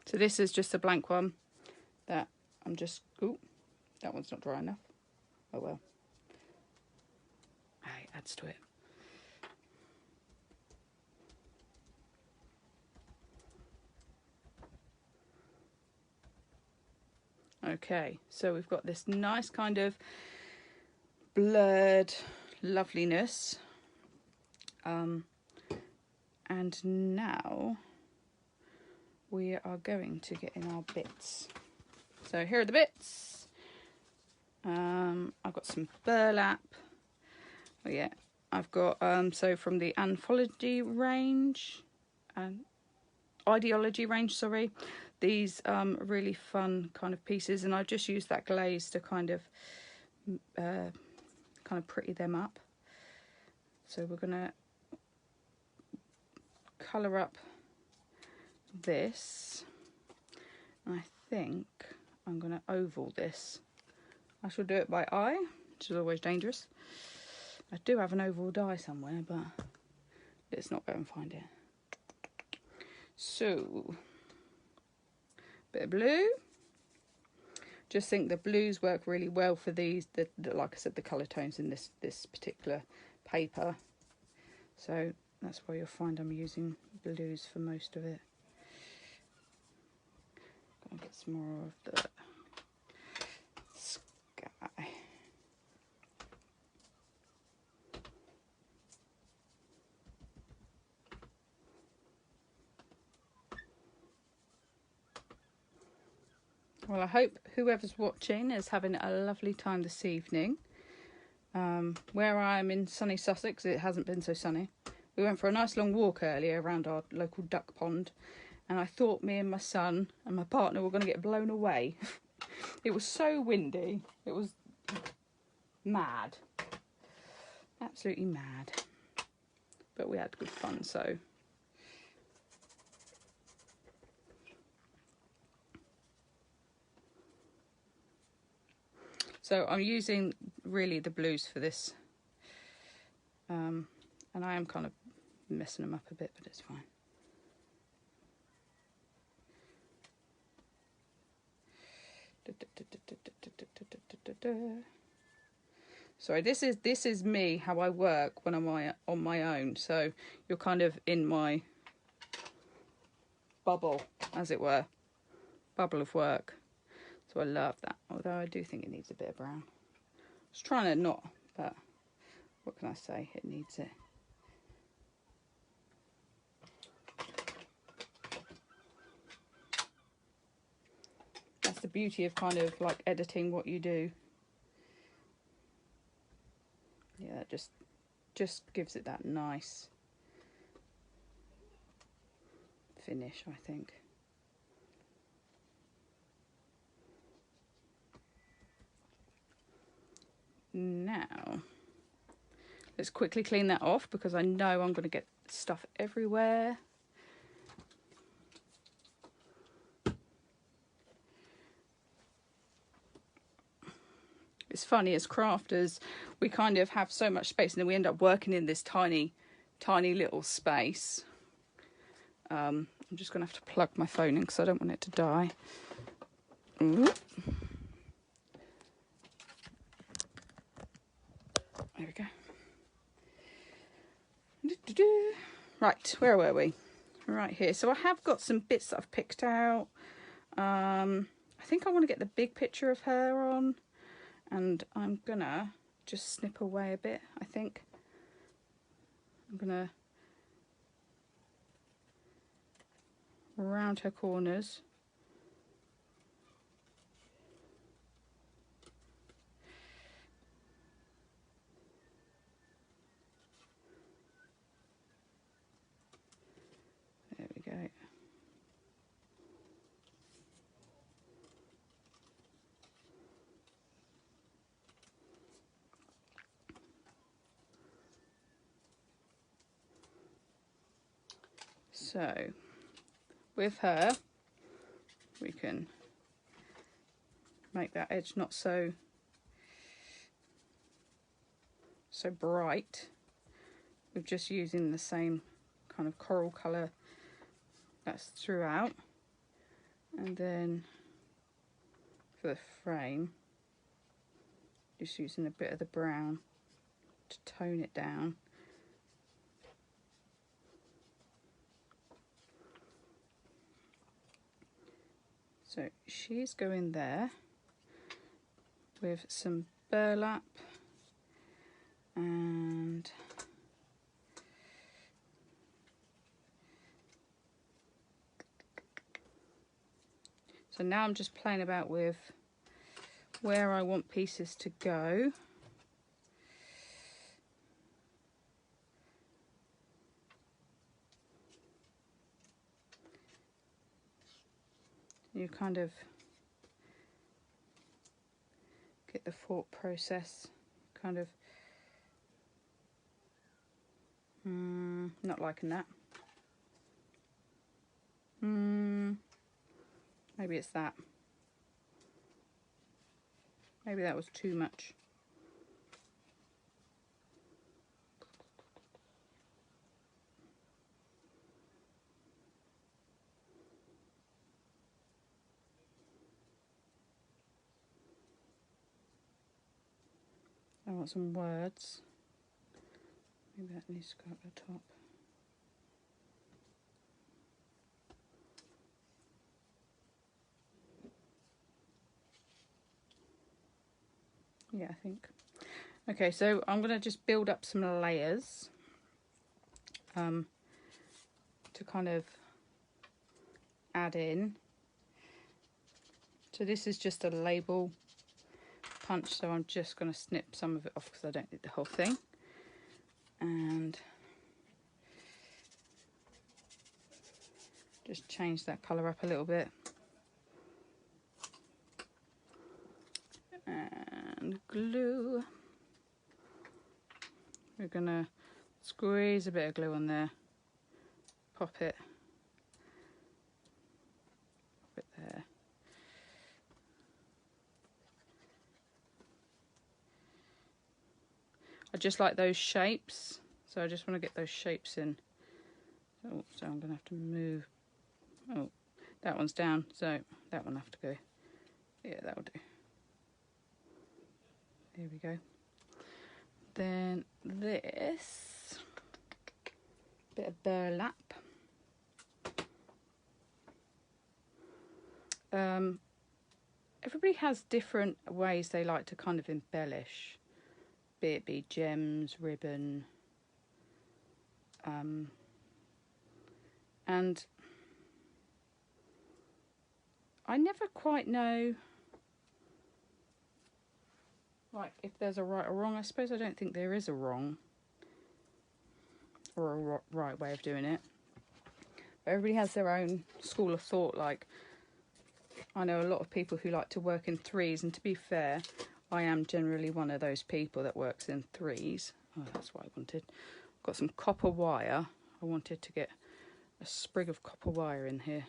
So this is just a blank one that I'm just, ooh, that one's not dry enough. Oh well. It adds to it. Okay, so we've got this nice kind of blurred loveliness. And now we are going to get in our bits. So here are the bits. I've got some burlap. Oh yeah, I've got so from the Anthology range and Ideology range, sorry. These really fun kind of pieces, and I've just used that glaze to kind of pretty them up. So we're gonna colour up this. I think I'm gonna oval this. I shall do it by eye, which is always dangerous. I do have an oval die somewhere, but let's not go and find it. So, bit of blue. Just think the blues work really well for these, like I said, the colour tones in this particular paper. So that's why you'll find I'm using blues for most of it. Gotta get some more of the sky. Well, I hope whoever's watching is having a lovely time this evening. Where I am in sunny Sussex, it hasn't been so sunny. We went for a nice long walk earlier around our local duck pond, and I thought me and my son and my partner were going to get blown away. It was so windy. It was mad. Absolutely mad. But we had good fun, so... So I'm using really the blues for this, and I am kind of messing them up a bit, but it's fine. Sorry, this is me, how I work when I'm on my own. So you're kind of in my bubble, as it were, bubble of work. So I love that, although I do think it needs a bit of brown. I was trying to not, but what can I say? It needs it. That's the beauty of kind of like editing what you do. Yeah, just gives it that nice finish, I think. Now, let's quickly clean that off because I know I'm going to get stuff everywhere. It's funny, as crafters, we kind of have so much space and then we end up working in this tiny, tiny little space. I'm just going to have to plug my phone in because I don't want it to die. Ooh. There we go. Right, where were we? Right here. So I have got some bits that I've picked out. I think I want to get the big picture of her on, and I'm gonna just snip away a bit. I think I'm gonna round her corners. There we go. So with her, we can make that edge not so bright. We're just using the same kind of coral colour that's throughout, and then for the frame, just using a bit of the brown to tone it down. So she's going there with some burlap, and so now I'm just playing about with where I want pieces to go. You kind of get the thought process kind of not liking that. Maybe it's that. Maybe that was too much. I want some words. Maybe that needs to go at the top. Yeah, I think. Okay, so I'm going to just build up some layers to kind of add in. So this is just a label punch, so I'm just going to snip some of it off because I don't need the whole thing. And just change that colour up a little bit. And glue. We're going to squeeze a bit of glue on there. Pop it there. I just like those shapes, so I just want to get those shapes in. Oh, so I'm going to have to move. Oh, that one's down, so that one have to go. Yeah, that'll do. There we go. Then this bit of burlap. Everybody has different ways they like to kind of embellish, be it be gems, ribbon, and I never quite know like if there's a right or wrong. I suppose I don't think there is a wrong or a right way of doing it. But everybody has their own school of thought. Like, I know a lot of people who like to work in threes, and to be fair, I am generally one of those people that works in threes. Oh, that's what I wanted. I've got some copper wire. I wanted to get a sprig of copper wire in here.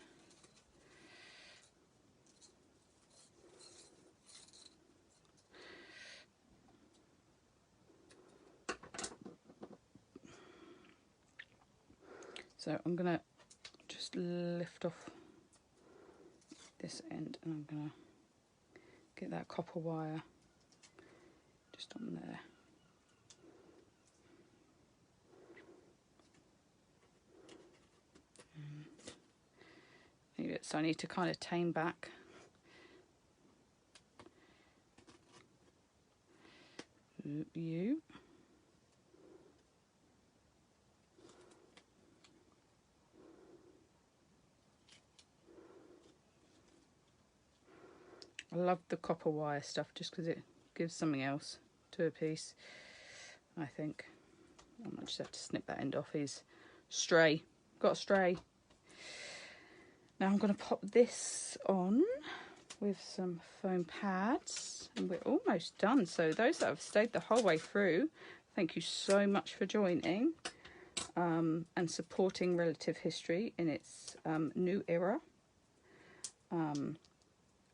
So I'm going to just lift off this end, and I'm going to Get that copper wire just on there. So I need to kind of tame back. You. I love the copper wire stuff just because it gives something else to a piece, I think. I might just have to snip that end off. He's stray. Got a stray. Now I'm going to pop this on with some foam pads, and we're almost done. So those that have stayed the whole way through, thank you so much for joining and supporting Relative History in its new era.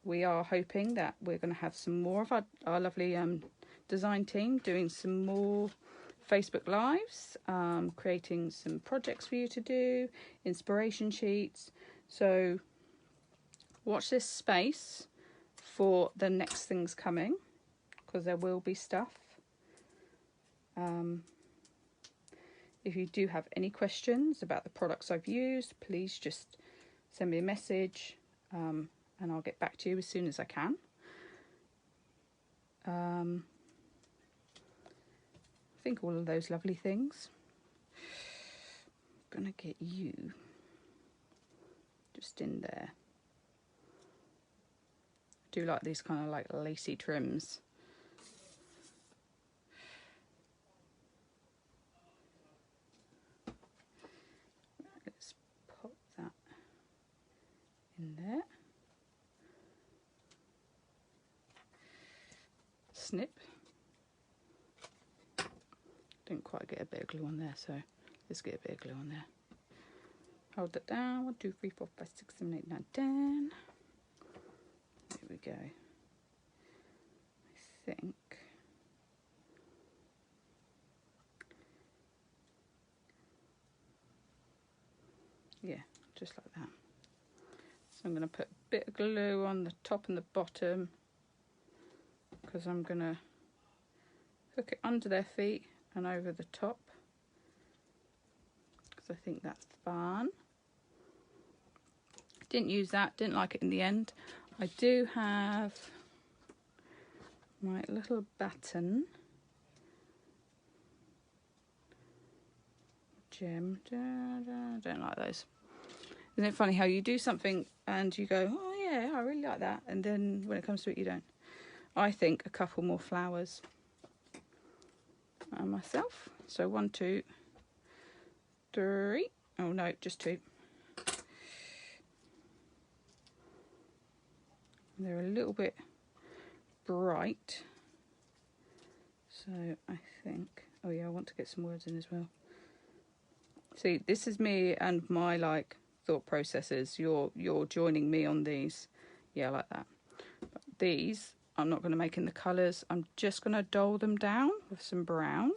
We are hoping that we're going to have some more of our lovely design team doing some more Facebook Lives, creating some projects for you to do, inspiration sheets. So watch this space for the next things coming, because there will be stuff. If you do have any questions about the products I've used, please just send me a message and I'll get back to you as soon as I can. I think all of those lovely things. I'm gonna get you just in there. I do like these kind of like lacy trims. Let's pop that in there. Snip. Didn't quite get a bit of glue on there, so let's get a bit of glue on there. Hold that down. 1, 2, 3, 4, 5, 6, 7, 8, 9, 10. There we go. I think. Yeah, just like that. So I'm going to put a bit of glue on the top and the bottom, because I'm going to hook it under their feet and over the top, because I think that's fun. Didn't use that, didn't like it in the end. I do have my little baton gem. Don't like those. Isn't it funny how you do something and you go, oh yeah, I really like that, and then when it comes to it you don't. I think a couple more flowers myself. So 1, 2, 3. Oh no, just 2. They're a little bit bright, so I think, oh yeah, I want to get some words in as well. See, this is me and my like thought processes. You're joining me on these. Yeah, I like that. But these I'm not going to make in the colours. I'm just going to dull them down with some brown.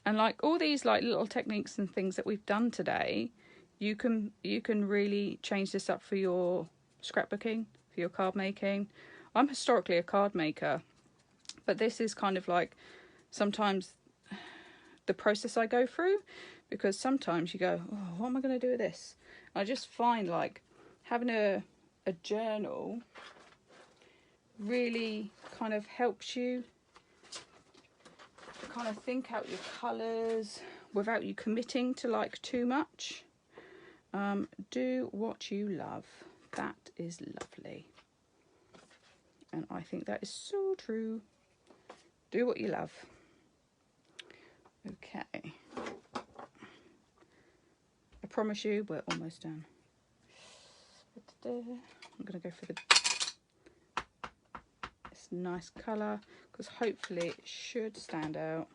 And like all these like little techniques and things that we've done today, you can really change this up for your scrapbooking, for your card making. I'm historically a card maker, but this is kind of like sometimes the process I go through, because sometimes you go, oh, what am I going to do with this? I just find like having a journal really kind of helps you kind of think out your colours without you committing to like too much. Do what you love. That is lovely. And I think that is so true. Do what you love. Okay. I promise you we're almost done. I'm going to go for this nice colour, because hopefully it should stand out.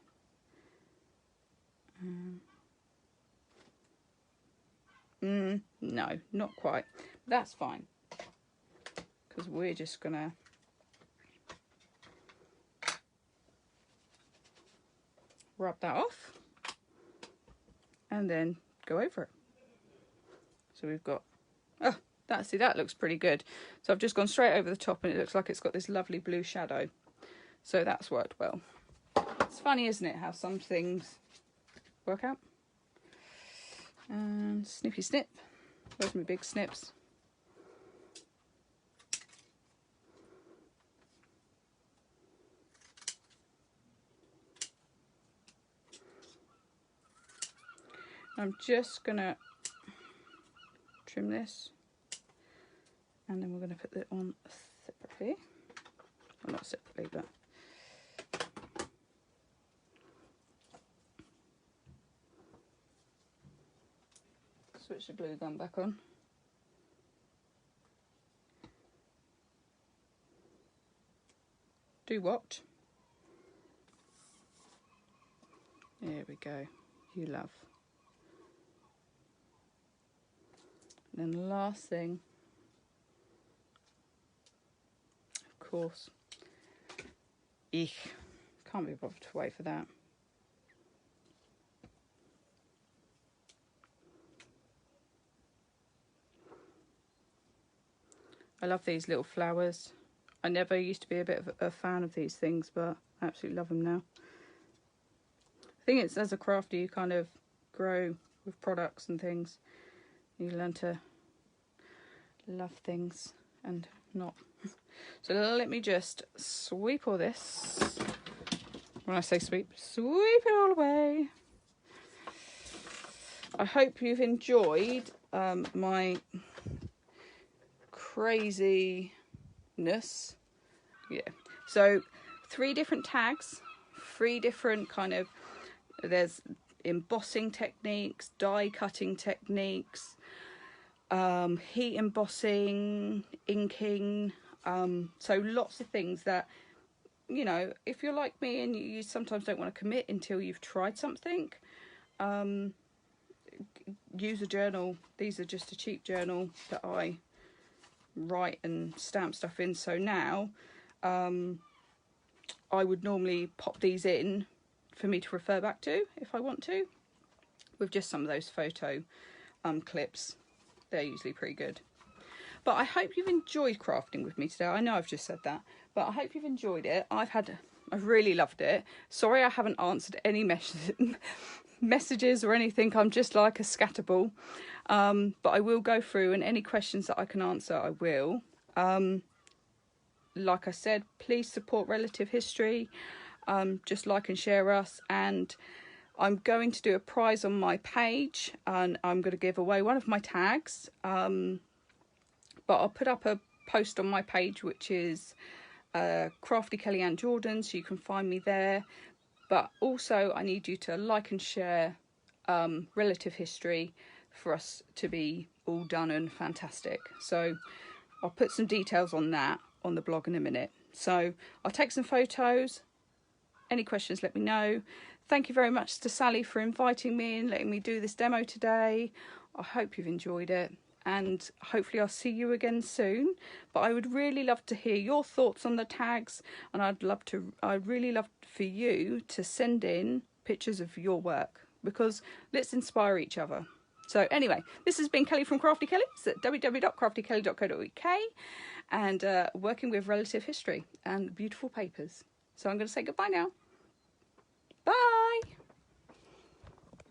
No, not quite. That's fine, because we're just going to rub that off and then go over it. So we've got, oh, That looks pretty good. So I've just gone straight over the top and it looks like it's got this lovely blue shadow. So that's worked well. It's funny, isn't it, how some things work out. And snippy snip. Where's my big snips? I'm just gonna trim this, and then we're gonna put it on separately. Well, not separately, but switch the glue gun back on. Do what? There we go. You love. And then the last thing, of course, can't be bothered to wait for that. I love these little flowers. I never used to be a bit of a fan of these things, but I absolutely love them now. I think it's as a crafty you kind of grow with products and things. You learn to love things and not. So let me just sweep all this. When I say sweep it all away. I hope you've enjoyed my craziness. Yeah. So 3 different tags, 3 different kind of, there's embossing techniques, die cutting techniques, heat embossing, inking, so lots of things that, you know, if you're like me and you sometimes don't want to commit until you've tried something, use a journal. These are just a cheap journal that I write and stamp stuff in. So now I would normally pop these in for me to refer back to if I want to, with just some of those photo clips. They're usually pretty good. But I hope you've enjoyed crafting with me today. I know I've just said that, but I hope you've enjoyed it. I've really loved it. Sorry I haven't answered any messages or anything. I'm just like a scatterball. But I will go through, and any questions that I can answer, I will. Like I said, please support Relative History. Just like and share us, and I'm going to do a prize on my page, and I'm going to give away one of my tags, but I'll put up a post on my page which is Crafty Kellyanne Jordan, so you can find me there. But also I need you to like and share Relative History for us to be all done and fantastic. So I'll put some details on that on the blog in a minute. So I'll take some photos. Any questions, let me know. Thank you very much to Sally for inviting me and letting me do this demo today. I hope you've enjoyed it, and hopefully I'll see you again soon. But I would really love to hear your thoughts on the tags, and I'd really love for you to send in pictures of your work, because let's inspire each other. So anyway, this has been Kelly from Crafty Kelly. It's at www.craftykelly.co.uk, and working with Relative History and beautiful papers. So I'm going to say goodbye now.